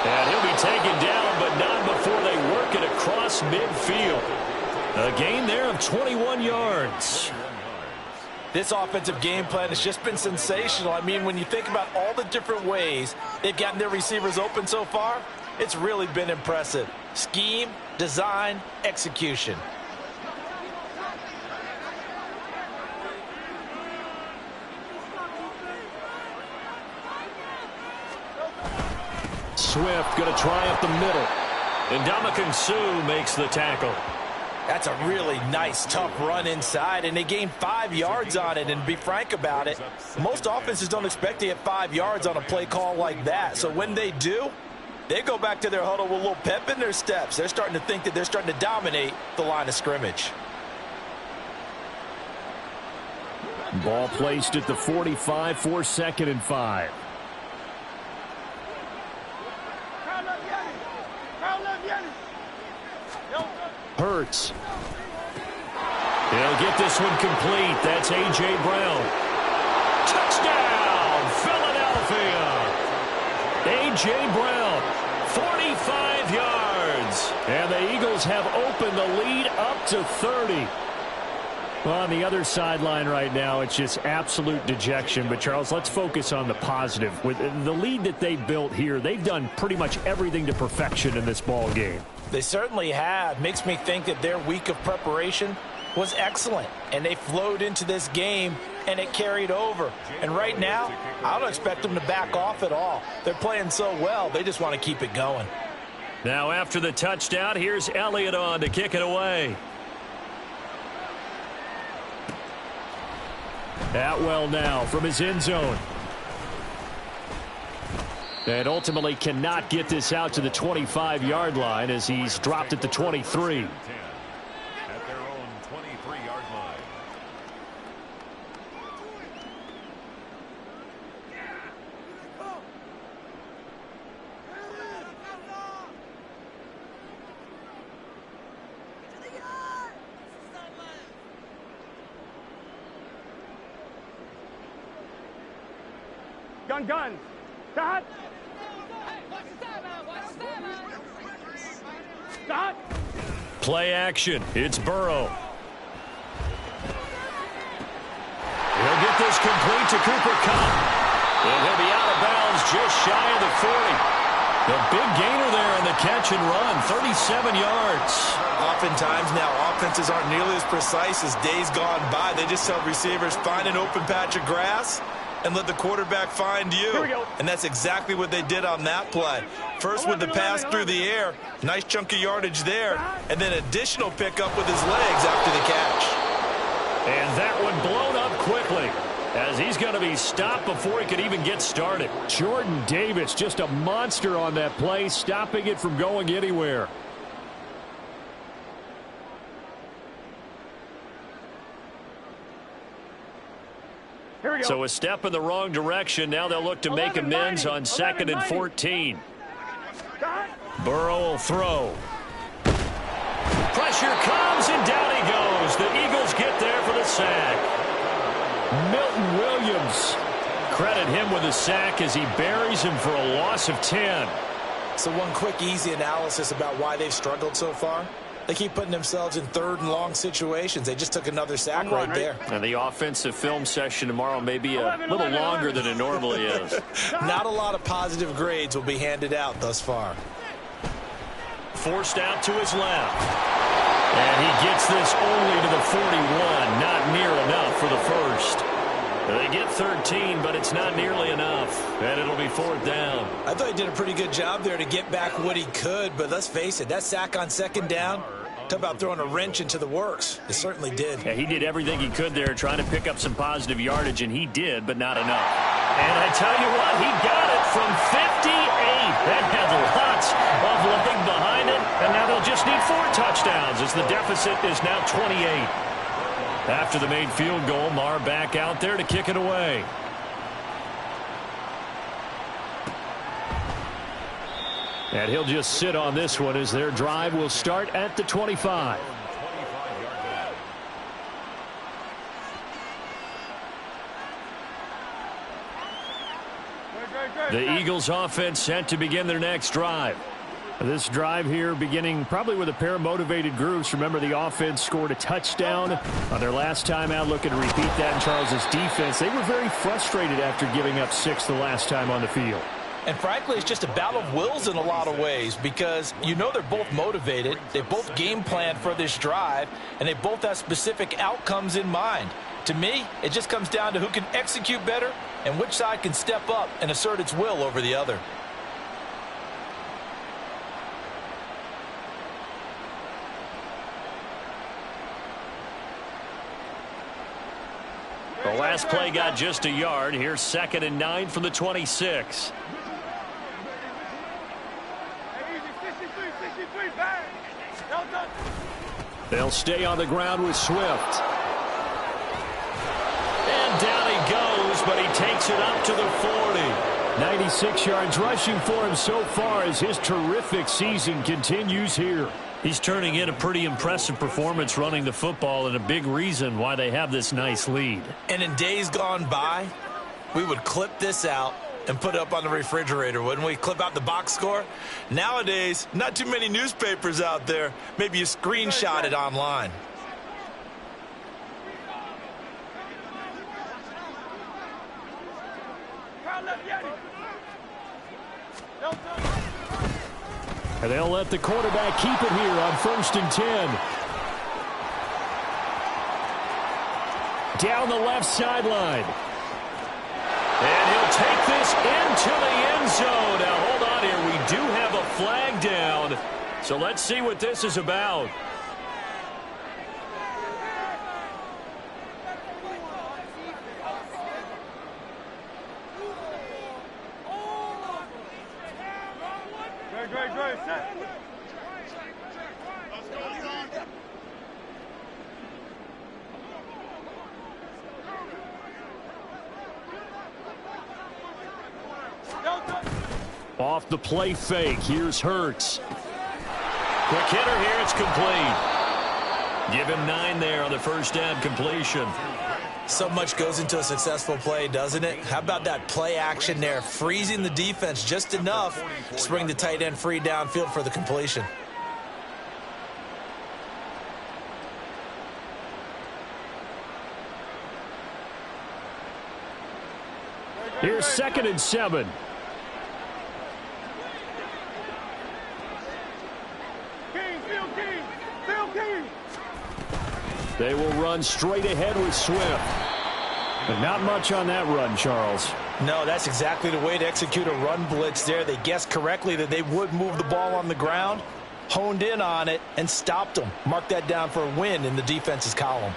And he'll be taken down, but not before they work it across midfield. A gain there of 21 yards. This offensive game plan has just been sensational. I mean, when you think about all the different ways they've gotten their receivers open so far, it's really been impressive. Scheme, design, execution. Swift going to try up the middle. And Ndamukong Suh makes the tackle. That's a really nice, tough run inside, and they gained 5 yards on it. And to be frank about it, most offenses don't expect to get 5 yards on a play call like that. So when they do, they go back to their huddle with a little pep in their steps. They're starting to think that they're starting to dominate the line of scrimmage. Ball placed at the 45 for 2nd and 5. Hurts. He'll get this one complete. That's A.J. Brown. Touchdown, Philadelphia. A.J. Brown, 45 yards. And the Eagles have opened the lead up to 30. Well, on the other sideline right now, it's just absolute dejection. But, Charles, let's focus on the positive. With the lead that they built here, they've done pretty much everything to perfection in this ball game. They certainly have. Makes me think that their week of preparation was excellent. And they flowed into this game, and it carried over. And right now, I don't expect them to back off at all. They're playing so well, they just want to keep it going. Now, after the touchdown, here's Elliott on to kick it away. Atwell now from his end zone. And ultimately cannot get this out to the 25-yard line as he's dropped at the 23. At their own 23-yard line. Gun. Stop. Stop. Play action. It's Burrow. He'll get this complete to Cooper Kupp. And he'll be out of bounds just shy of the 40. The big gainer there in the catch and run, 37 yards. Oftentimes now, offenses aren't nearly as precise as days gone by. They just tell receivers, find an open patch of grass and let the quarterback find you. Here we go. And that's exactly what they did on that play. First with the pass through the air, nice chunk of yardage there, and then additional pickup with his legs after the catch. And that one blown up quickly as he's going to be stopped before he could even get started. Jordan Davis, just a monster on that play, stopping it from going anywhere. Here we go. So a step in the wrong direction. Now they'll look to make amends on 2nd and 14. Burrow will throw. Pressure comes, and down he goes. The Eagles get there for the sack. Milton Williams. Credit him with a sack as he buries him for a loss of 10. So one quick, easy analysis about why they've struggled so far. They keep putting themselves in third and long situations. They just took another sack right there. And the offensive film session tomorrow may be a little longer than it normally is. Not a lot of positive grades will be handed out thus far. Forced out to his left. And he gets this only to the 41. Not near enough for the first. They get 13, but it's not nearly enough. And it'll be 4th down. I thought he did a pretty good job there to get back what he could, but let's face it, that sack on 2nd down, talk about throwing a wrench into the works. It certainly did. Yeah, he did everything he could there trying to pick up some positive yardage, and he did, but not enough. And I tell you what, he got it from 58. That had lots of leg behind it, and now they'll just need 4 touchdowns as the deficit is now 28. After the made field goal, Marr back out there to kick it away. And he'll just sit on this one as their drive will start at the 25. The Eagles offense set to begin their next drive. This drive here beginning probably with a pair of motivated groups. Remember, the offense scored a touchdown on their last time out. Looking to repeat that in Charles's defense. They were very frustrated after giving up 6 the last time on the field. And frankly, it's just a battle of wills in a lot of ways because you know they're both motivated. They both game planned for this drive, and they both have specific outcomes in mind. To me, it just comes down to who can execute better and which side can step up and assert its will over the other. The last play got just a yard. Here's 2nd and 9 from the 26. They'll stay on the ground with Swift. And down he goes, but he takes it up to the 40. 96 yards rushing for him so far as his terrific season continues here. He's turning in a pretty impressive performance running the football, and a big reason why they have this nice lead. And in days gone by, we would clip this out and put it up on the refrigerator, wouldn't we? Clip out the box score. Nowadays, not too many newspapers out there. Maybe you screenshot it online. And they'll let the quarterback keep it here on 1st and 10. Down the left sideline. And he'll take this into the end zone. Now, hold on here. We do have a flag down. So let's see what this is about. Off the play fake. Here's Hurts. Quick hitter here. It's complete. Give him 9 there on the first down completion. So much goes into a successful play, doesn't it? How about that play action there? Freezing the defense just enough to bring the tight end free downfield for the completion. Here's 2nd and 7. They will run straight ahead with Swift. But not much on that run, Charles. No, that's exactly the way to execute a run blitz there. They guessed correctly that they would move the ball on the ground, honed in on it, and stopped them. Mark that down for a win in the defense's column.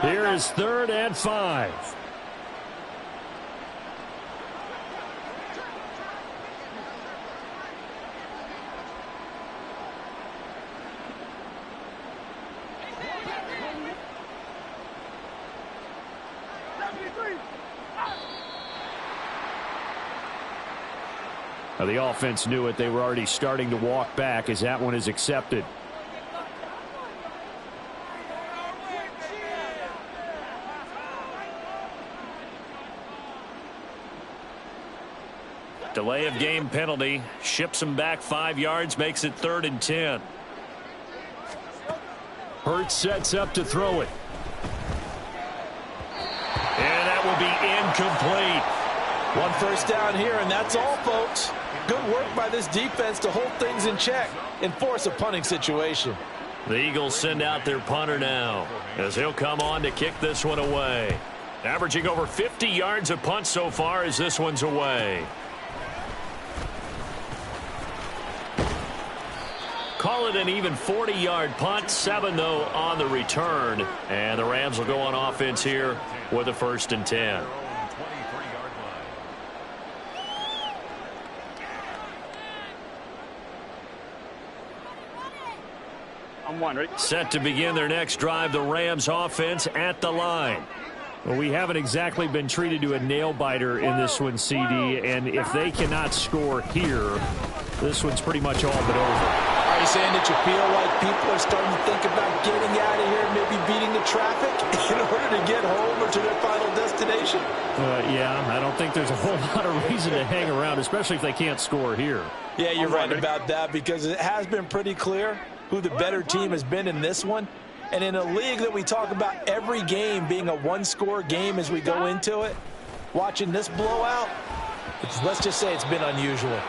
Here is 3rd and 5. Now, the offense knew it. They were already starting to walk back as that one is accepted. Delay of game penalty. Ships him back 5 yards. Makes it 3rd and 10. Hurts sets up to throw it. And that will be incomplete. 1 first down here, and that's all, folks. Good work by this defense to hold things in check and force a punting situation. The Eagles send out their punter now as he'll come on to kick this one away. Averaging over 50 yards a punt so far as this one's away. Call it an even 40-yard punt. 7, though, on the return. And the Rams will go on offense here with a 1st and 10. I'm one, right? Set to begin their next drive, the Rams offense at the line. Well, we haven't exactly been treated to a nail-biter in this one, CD. And if they cannot score here, this one's pretty much all but over. Are you saying that you feel like people are starting to think about getting out of here, maybe beating the traffic in order to get home or to their final destination? Yeah, I don't think there's a whole lot of reason to hang around, especially if they can't score here. Yeah, you're right about that, because it has been pretty clear who the better team has been in this one. And in a league that we talk about every game being a one-score game as we go into it, watching this blowout, let's just say it's been unusual.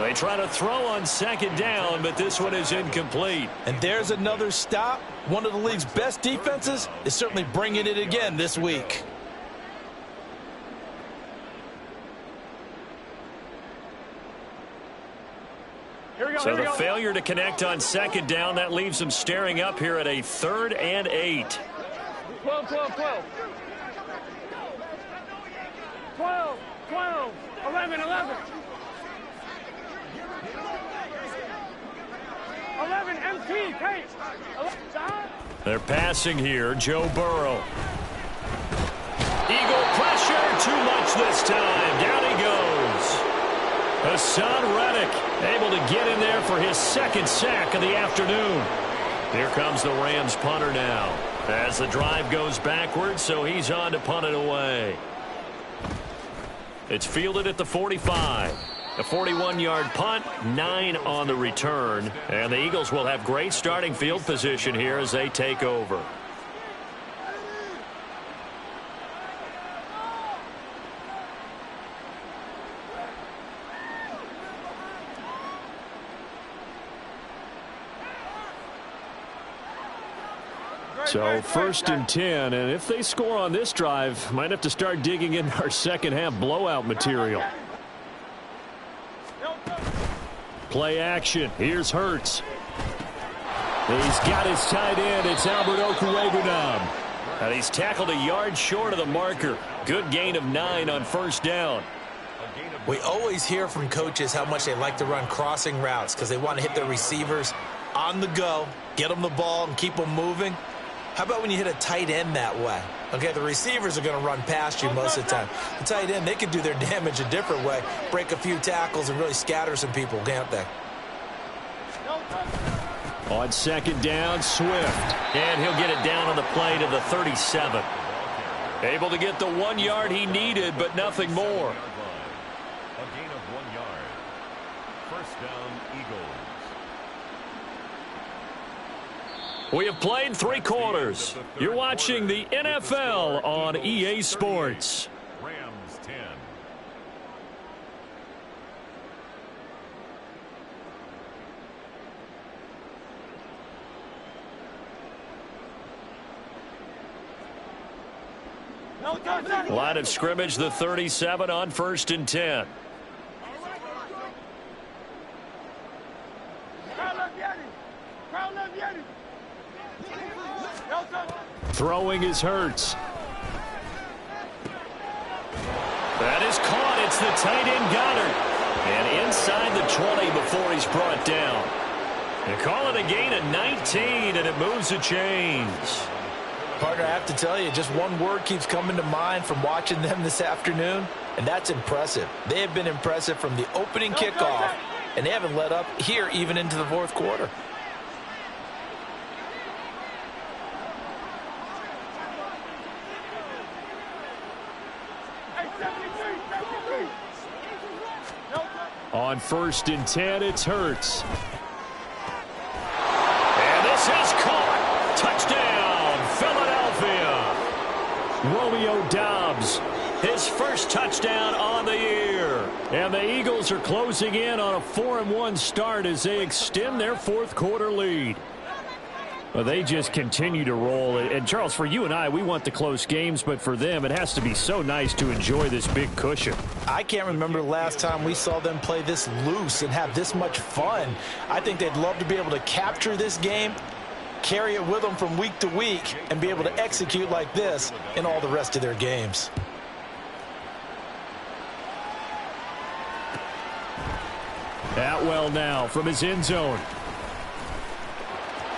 They try to throw on 2nd down, but this one is incomplete. And there's another stop. One of the league's best defenses is certainly bringing it again this week. So the failure to connect on 2nd down, that leaves them staring up here at a 3rd and 8. 12, 12, 12. 12, 12, 11, 11. 11, MP, Kate. They're passing here. Joe Burrow. Eagle pressure. Too much this time. Down he goes. Hassan Reddick able to get in there for his 2nd sack of the afternoon. Here comes the Rams punter now as the drive goes backwards, so he's on to punt it away. It's fielded at the 45. A 41-yard punt, 9 on the return. And the Eagles will have great starting field position here as they take over. So 1st and 10, and if they score on this drive, might have to start digging in our second-half blowout material. Play action. Here's Hurts. He's got his tight end. It's Albert Okwuegbunam. And he's tackled a yard short of the marker. Good gain of 9 on 1st down. We always hear from coaches how much they like to run crossing routes because they want to hit their receivers on the go, get them the ball, and keep them moving. How about when you hit a tight end that way? Okay, the receivers are going to run past you most of the time. The tight end, they can do their damage a different way, break a few tackles and really scatter some people, can't they? On 2nd down, Swift. And he'll get it down on the play to the 37. Able to get the 1 yard he needed, but nothing more. A gain of 1 yard. 1st down, Eagles. We have played 3 quarters. You're watching the NFL on EA Sports. Rams 10. Line of scrimmage, the 37 on 1st and 10. Throwing is Hurts. That is caught. It's the tight end Goddard. And inside the 20 before he's brought down. They call it a gain of 19, and it moves the chains. Partner, I have to tell you, just one word keeps coming to mind from watching them this afternoon, and that's impressive. They have been impressive from the opening kickoff, and they haven't let up here even into the fourth quarter. On 1st and 10, it's Hurts. And this is caught. Touchdown, Philadelphia. Romeo Doubs, his first touchdown on the year. And the Eagles are closing in on a 4-1 start as they extend their fourth quarter lead. Well, they just continue to roll. And, Charles, for you and I, we want the close games, but for them, it has to be so nice to enjoy this big cushion. I can't remember the last time we saw them play this loose and have this much fun. I think they'd love to be able to capture this game, carry it with them from week to week, and be able to execute like this in all the rest of their games. Atwell now from his end zone.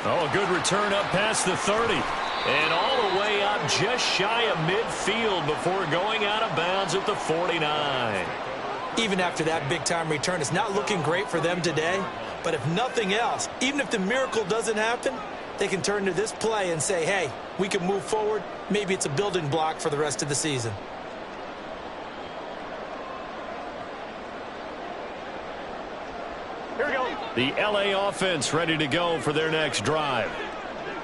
Oh, a good return up past the 30. And all the way up just shy of midfield before going out of bounds at the 49. Even after that big-time return, it's not looking great for them today. But if nothing else, even if the miracle doesn't happen, they can turn to this play and say, hey, we can move forward. Maybe it's a building block for the rest of the season. Here we go. The LA offense ready to go for their next drive.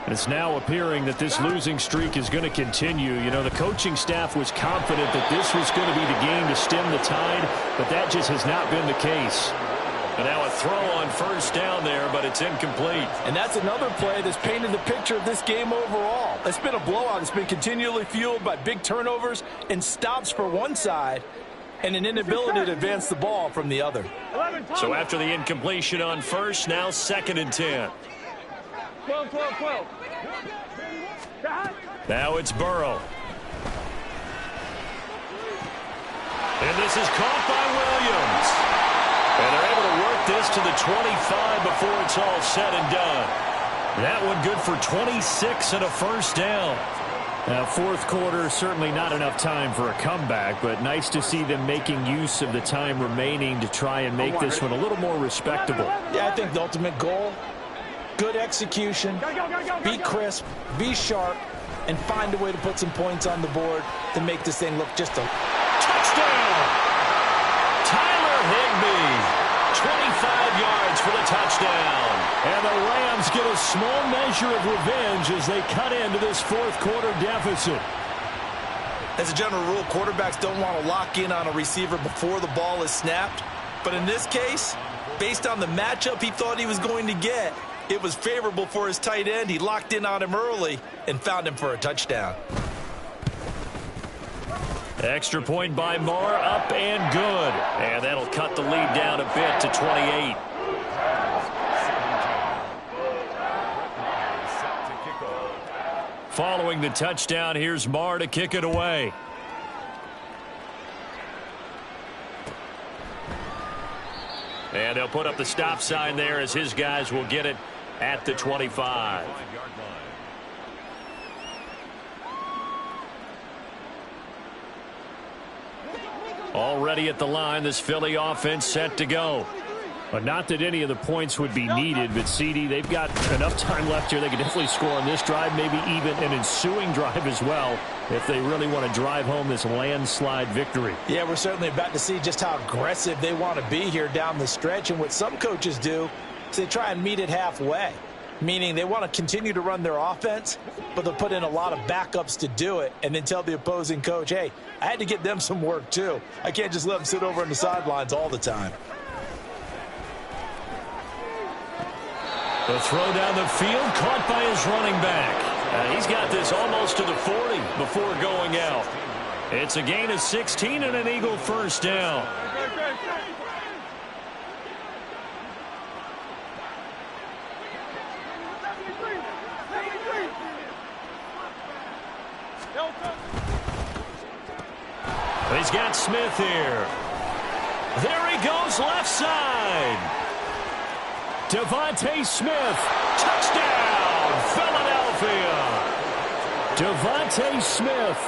It's now appearing that this losing streak is going to continue. You know, the coaching staff was confident that this was going to be the game to stem the tide, but that just has not been the case. And now a throw on 1st down there, but it's incomplete. And that's another play that's painted the picture of this game overall. It's been a blowout. It's been continually fueled by big turnovers and stops for one side and an inability to advance the ball from the other. So after the incompletion on 1st, now 2nd and 10. 12, 12, 12. Now it's Burrow. And this is caught by Williams. And they're able to work this to the 25 before it's all said and done. That one good for 26 and a 1st down. Now, fourth quarter, certainly not enough time for a comeback, but nice to see them making use of the time remaining to try and make this one a little more respectable. Yeah, I think the ultimate goal, good execution, be crisp, be sharp, and find a way to put some points on the board to make this thing look just a touchdown. Tyler Higbee, 25 yards for the touchdown. And the Rams get a small measure of revenge as they cut into this fourth quarter deficit. As a general rule, quarterbacks don't want to lock in on a receiver before the ball is snapped. But in this case, based on the matchup he thought he was going to get, it was favorable for his tight end. He locked in on him early and found him for a touchdown. Extra point by Moore, up and good. And that'll cut the lead down a bit to 28. Following the touchdown, here's Moore to kick it away. And they'll put up the stop sign there as his guys will get it at the 25. Already at the line, this Philly offense set to go. But not that any of the points would be needed, but CD, they've got enough time left here. They can definitely score on this drive, maybe even an ensuing drive as well, if they really want to drive home this landslide victory. Yeah, we're certainly about to see just how aggressive they want to be here down the stretch. And what some coaches do is they try and meet it halfway, meaning they want to continue to run their offense, but they'll put in a lot of backups to do it and then tell the opposing coach, hey, I had to get them some work too. I can't just let them sit over on the sidelines all the time. The throw down the field, caught by his running back. He's got this almost to the 40 before going out. It's a gain of 16 and an Eagle 1st down. He's got Smith here. There he goes, left side. Devontae Smith, touchdown, Philadelphia. Devontae Smith,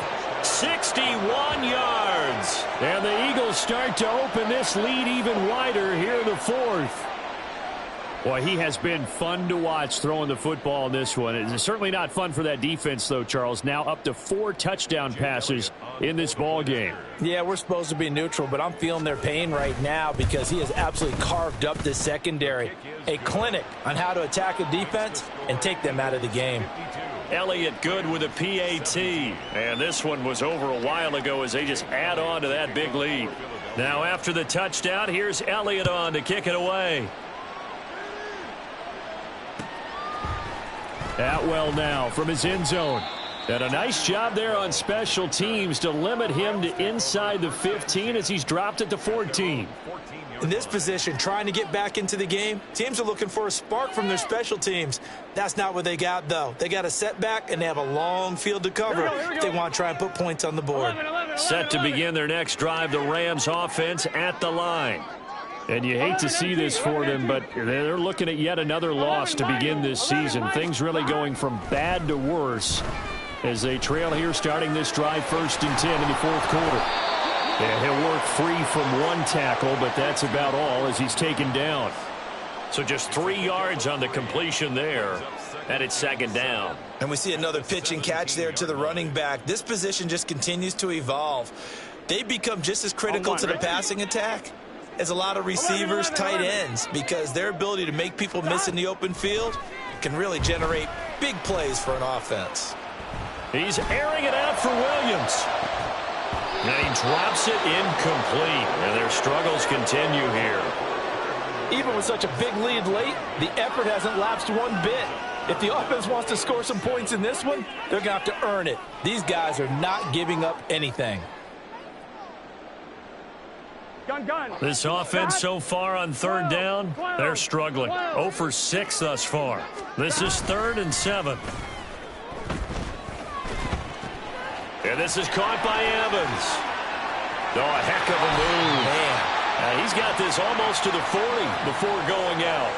61 yards. And the Eagles start to open this lead even wider here in the fourth. Boy, he has been fun to watch throwing the football in this one. It's certainly not fun for that defense, though, Charles. Now up to 4 touchdown passes in this ball game. Yeah, we're supposed to be neutral, but I'm feeling their pain right now because he has absolutely carved up this secondary. A clinic on how to attack a defense and take them out of the game. Elliott good with a PAT. And this one was over a while ago as they just add on to that big lead. Now after the touchdown, here's Elliott on to kick it away. Atwell now from his end zone. And a nice job there on special teams to limit him to inside the 15 as he's dropped at the 14. In this position, trying to get back into the game, teams are looking for a spark from their special teams. That's not what they got, though. They got a setback, and they have a long field to cover if they want to try and put points on the board. Set to begin their next drive, the Rams offense at the line. And you hate to see this for them, but they're looking at yet another loss to begin this season. Things really going from bad to worse as they trail here starting this drive 1st and 10 in the fourth quarter. And he'll work free from one tackle, but that's about all as he's taken down. So just 3 yards on the completion there, and it's 2nd down. And we see another pitch and catch there to the running back. This position just continues to evolve. They become just as critical to the passing attack as a lot of receivers, tight ends, because their ability to make people miss in the open field can really generate big plays for an offense. He's airing it out for Williams. And he drops it incomplete. And their struggles continue here. Even with such a big lead late, the effort hasn't lapsed one bit. If the offense wants to score some points in this one, they're going to have to earn it. These guys are not giving up anything. This offense so far on 3rd down, they're struggling. 0 for 6 thus far. This is 3rd and 7. And this is caught by Evans. Oh, a heck of a move. Man. He's got this almost to the 40 before going out.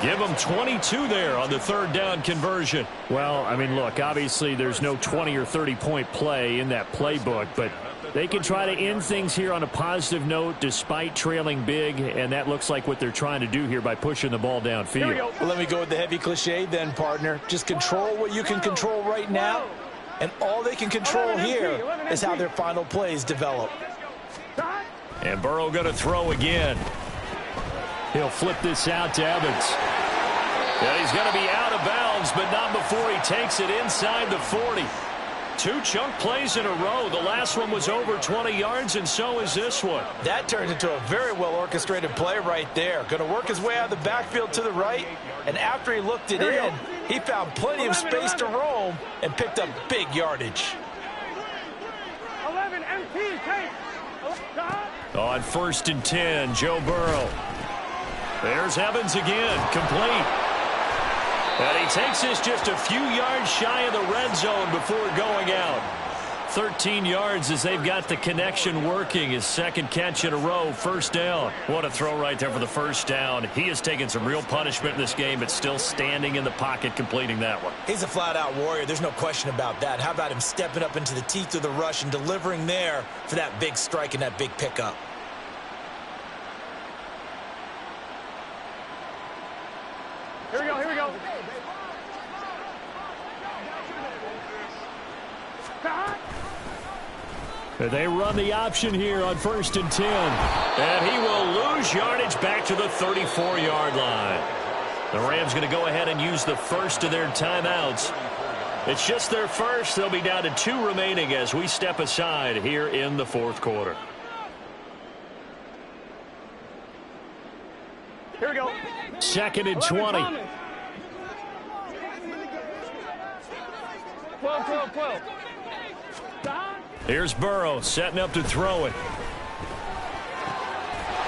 Give him 22 there on the 3rd down conversion. Well, I mean, look, obviously there's no 20 or 30-point play in that playbook, but they can try to end things here on a positive note despite trailing big, and that looks like what they're trying to do here by pushing the ball downfield. Well, let me go with the heavy cliche then, partner. Just control what you can control right now, and all they can control here is how their final plays develop. And Burrow going to throw again. He'll flip this out to Evans. And he's going to be out of bounds, but not before he takes it inside the 40. 2 chunk plays in a row. The last one was over 20 yards, and so is this one. That turns into a very well-orchestrated play right there. Going to work his way out of the backfield to the right, and after he looked it in, he found plenty of space to roam and picked up big yardage. 11 MP, take. On 1st and 10, Joe Burrow. There's Evans again, complete. And he takes this just a few yards shy of the red zone before going out. 13 yards as they've got the connection working. His 2nd catch in a row, 1st down. What a throw right there for the 1st down. He has taken some real punishment in this game, but still standing in the pocket completing that one. He's a flat-out warrior. There's no question about that. How about him stepping up into the teeth of the rush and delivering there for that big strike and that big pickup? Here we go, here we go. They run the option here on 1st and 10. And he will lose yardage back to the 34-yard line. The Rams going to go ahead and use the first of their timeouts. It's just their first. They'll be down to 2 remaining as we step aside here in the 4th quarter. Here we go. 2nd and 20. 12. Here's Burrow setting up to throw it.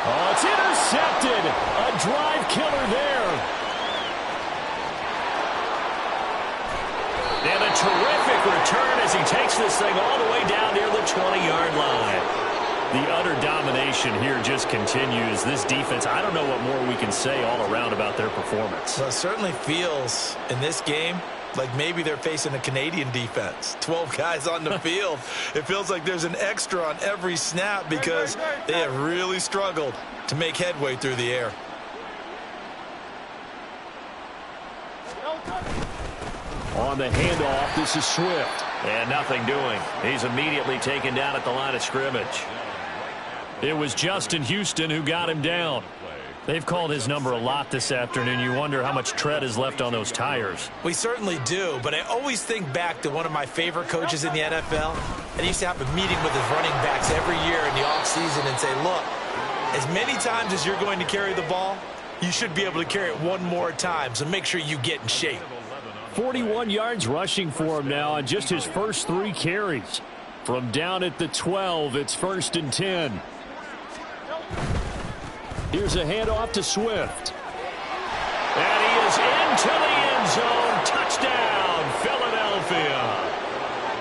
Oh, it's intercepted. A drive killer there. And a terrific return as he takes this thing all the way down near the 20-yard line. The utter domination here just continues. This defense, I don't know what more we can say all around about their performance. Well, it certainly feels in this game like maybe they're facing a Canadian defense. 12 guys on the field. It feels like there's an extra on every snap because they have really struggled to make headway through the air. On the handoff, this is Swift. And nothing doing. He's immediately taken down at the line of scrimmage. It was Justin Houston who got him down. They've called his number a lot this afternoon. You wonder how much tread is left on those tires. We certainly do, but I always think back to one of my favorite coaches in the NFL. And he used to have a meeting with his running backs every year in the offseason and say, look, as many times as you're going to carry the ball, you should be able to carry it one more time, so make sure you get in shape. 41 yards rushing for him now on just his first 3 carries. From down at the 12, it's 1st and 10. Here's a handoff to Swift. And he is into the end zone. Touchdown, Philadelphia.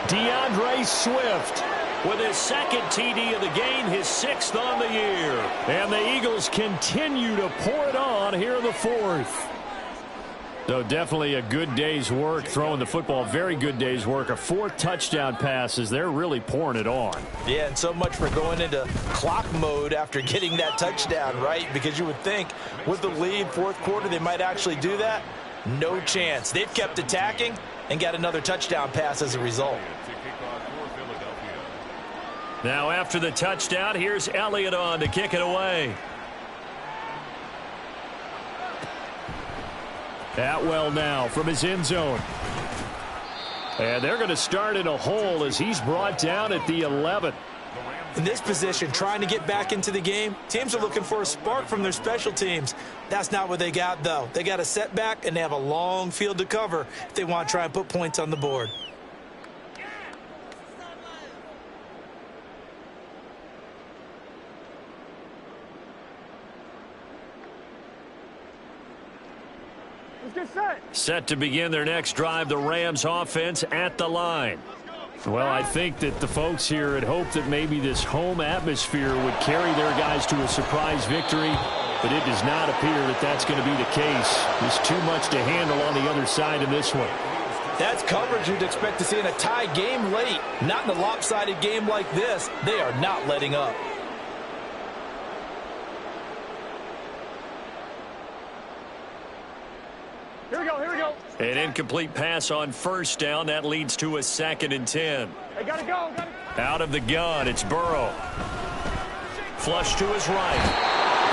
DeAndre Swift with his 2nd TD of the game, his 6th on the year. And the Eagles continue to pour it on here in the 4th. So definitely a good day's work throwing the football. Very good day's work. A 4th touchdown passes. They're really pouring it on. Yeah, and so much for going into clock mode after getting that touchdown, right? Because you would think with the lead, 4th quarter, they might actually do that. No chance. They've kept attacking and got another touchdown pass as a result. Now after the touchdown, here's Elliott on to kick it away. Atwell now from his end zone. And they're going to start in a hole as he's brought down at the 11. In this position, trying to get back into the game, teams are looking for a spark from their special teams. That's not what they got, though. They got a setback, and they have a long field to cover if they want to try and put points on the board. Set to begin their next drive, the Rams offense at the line. Well, I think that the folks here had hoped that maybe this home atmosphere would carry their guys to a surprise victory, but it does not appear that that's going to be the case. There's too much to handle on the other side in this one. That's coverage you'd expect to see in a tie game late. Not in a lopsided game like this. They are not letting up. Here we go, here we go. An incomplete pass on 1st down. That leads to a 2nd and 10. They gotta go. Out of the gun, it's Burrow. Flush to his right.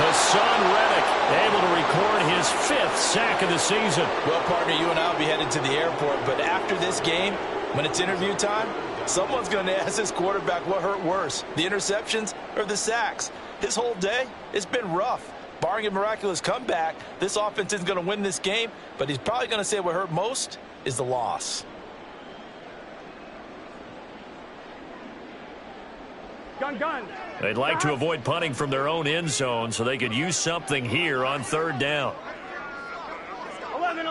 Hassan Reddick able to record his 5th sack of the season. Well, partner, you and I will be headed to the airport, but after this game, when it's interview time, someone's going to ask this quarterback what hurt worse, the interceptions or the sacks. His whole day, it's been rough. Barring a miraculous comeback, this offense isn't going to win this game, but he's probably going to say what hurt most is the loss. Gun. They'd like to avoid punting from their own end zone so they could use something here on 3rd down. 11.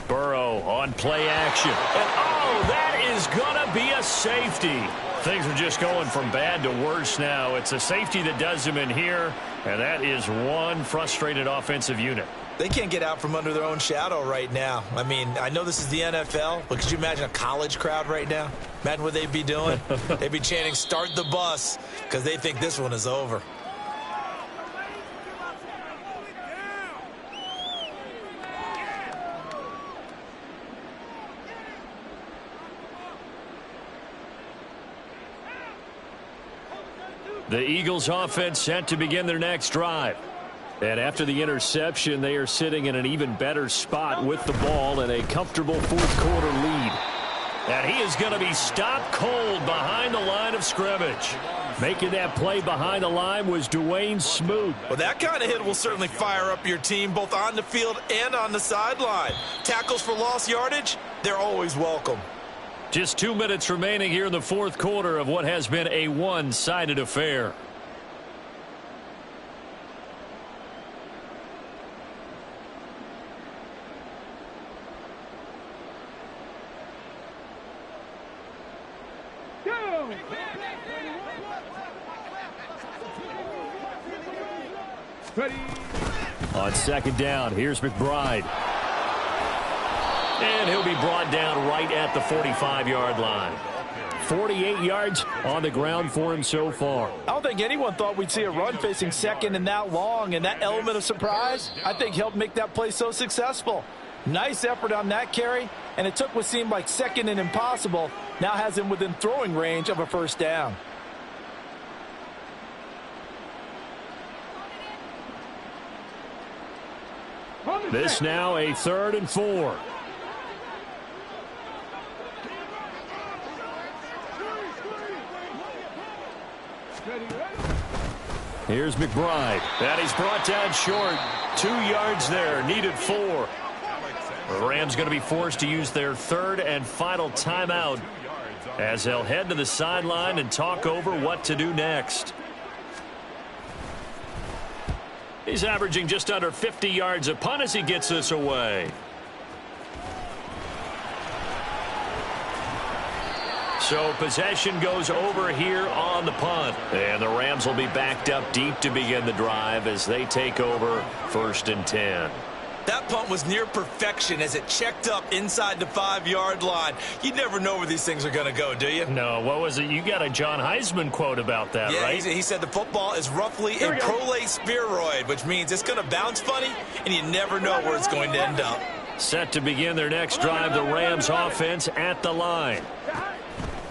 Burrow on play action. And oh, that is going to be a safety. Things are just going from bad to worse now. It's a safety that does them in here, and that is one frustrated offensive unit. They can't get out from under their own shadow right now. I mean, I know this is the NFL, but could you imagine a college crowd right now? Imagine what they'd be doing. They'd be chanting, "Start the bus," because they think this one is over. The Eagles offense set to begin their next drive. And after the interception, they are sitting in an even better spot with the ball and a comfortable 4th quarter lead. And he is going to be stopped cold behind the line of scrimmage. Making that play behind the line was Dwayne Smoot. Well, that kind of hit will certainly fire up your team both on the field and on the sideline. Tackles for lost yardage, they're always welcome. Just 2 minutes remaining here in the 4th quarter of what has been a one-sided affair. Ready. On 2nd down, here's McBride. brought down right at the 45-yard line. 48 yards on the ground for him so far. I don't think anyone thought we'd see a run facing second and that long, and that element of surprise, I think, helped make that play so successful. Nice effort on that carry, and it took what seemed like second and impossible, now has him within throwing range of a first down. This now a 3rd and 4. Here's McBride. And he's brought down short. 2 yards there. Needed 4. The Rams going to be forced to use their 3rd and final timeout as they'll head to the sideline and talk over what to do next. He's averaging just under 50 yards a punt as he gets this away. So possession goes over here on the punt. And the Rams will be backed up deep to begin the drive as they take over 1st and 10. That punt was near perfection as it checked up inside the 5-yard line. You never know where these things are going to go, do you? No, what was it? You got a John Heisman quote about that, yeah, right? He said the football is roughly a prolate spheroid, which means it's going to bounce funny, and you never know where it's going to end up. Set to begin their next drive, the Rams offense at the line.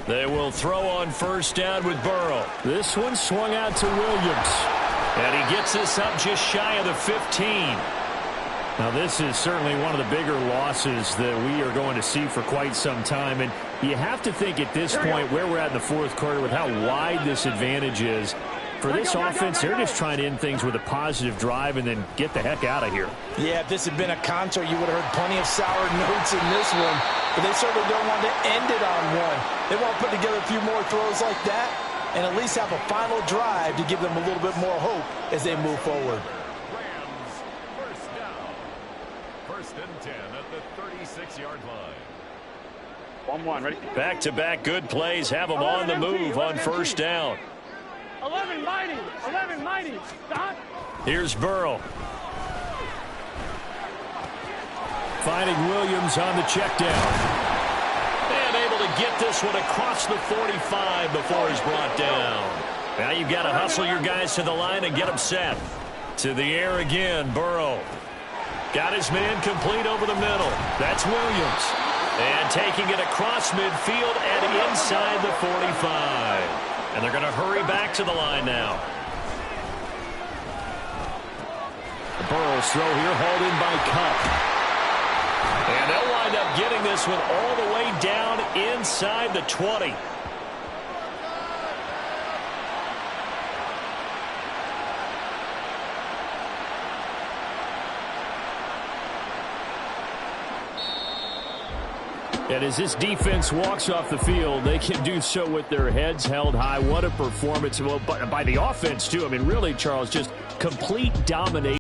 They will throw on 1st down with Burrow. This one swung out to Williams. And he gets this up just shy of the 15. Now, this is certainly one of the bigger losses that we are going to see for quite some time. And you have to think at this point where we're at in the 4th quarter with how wide this advantage is. For this offense, they're just trying to end things with a positive drive and then get the heck out of here. Yeah, if this had been a concert, you would have heard plenty of sour notes in this one. But they certainly don't want to end it on one. They want to put together a few more throws like that and at least have a final drive to give them a little bit more hope as they move forward. Rams, 1st down. 1st and 10 at the 36-yard line. 1-1, ready? Back-to-back good plays have them on the move on 1st down. 11 mighty. Stop. Here's Burrow. Finding Williams on the check down. And able to get this one across the 45 before he's brought down. Now you've got to hustle your guys to the line and get them set. To the air again, Burrow. Got his man complete over the middle. That's Williams. And taking it across midfield and inside the 45. And they're going to hurry back to the line now. Burrow's throw here hauled in by Cup. And they'll wind up getting this one all the way down inside the 20. And as this defense walks off the field, they can do so with their heads held high. What a performance by the offense, too. I mean, really, Charles, just complete domination.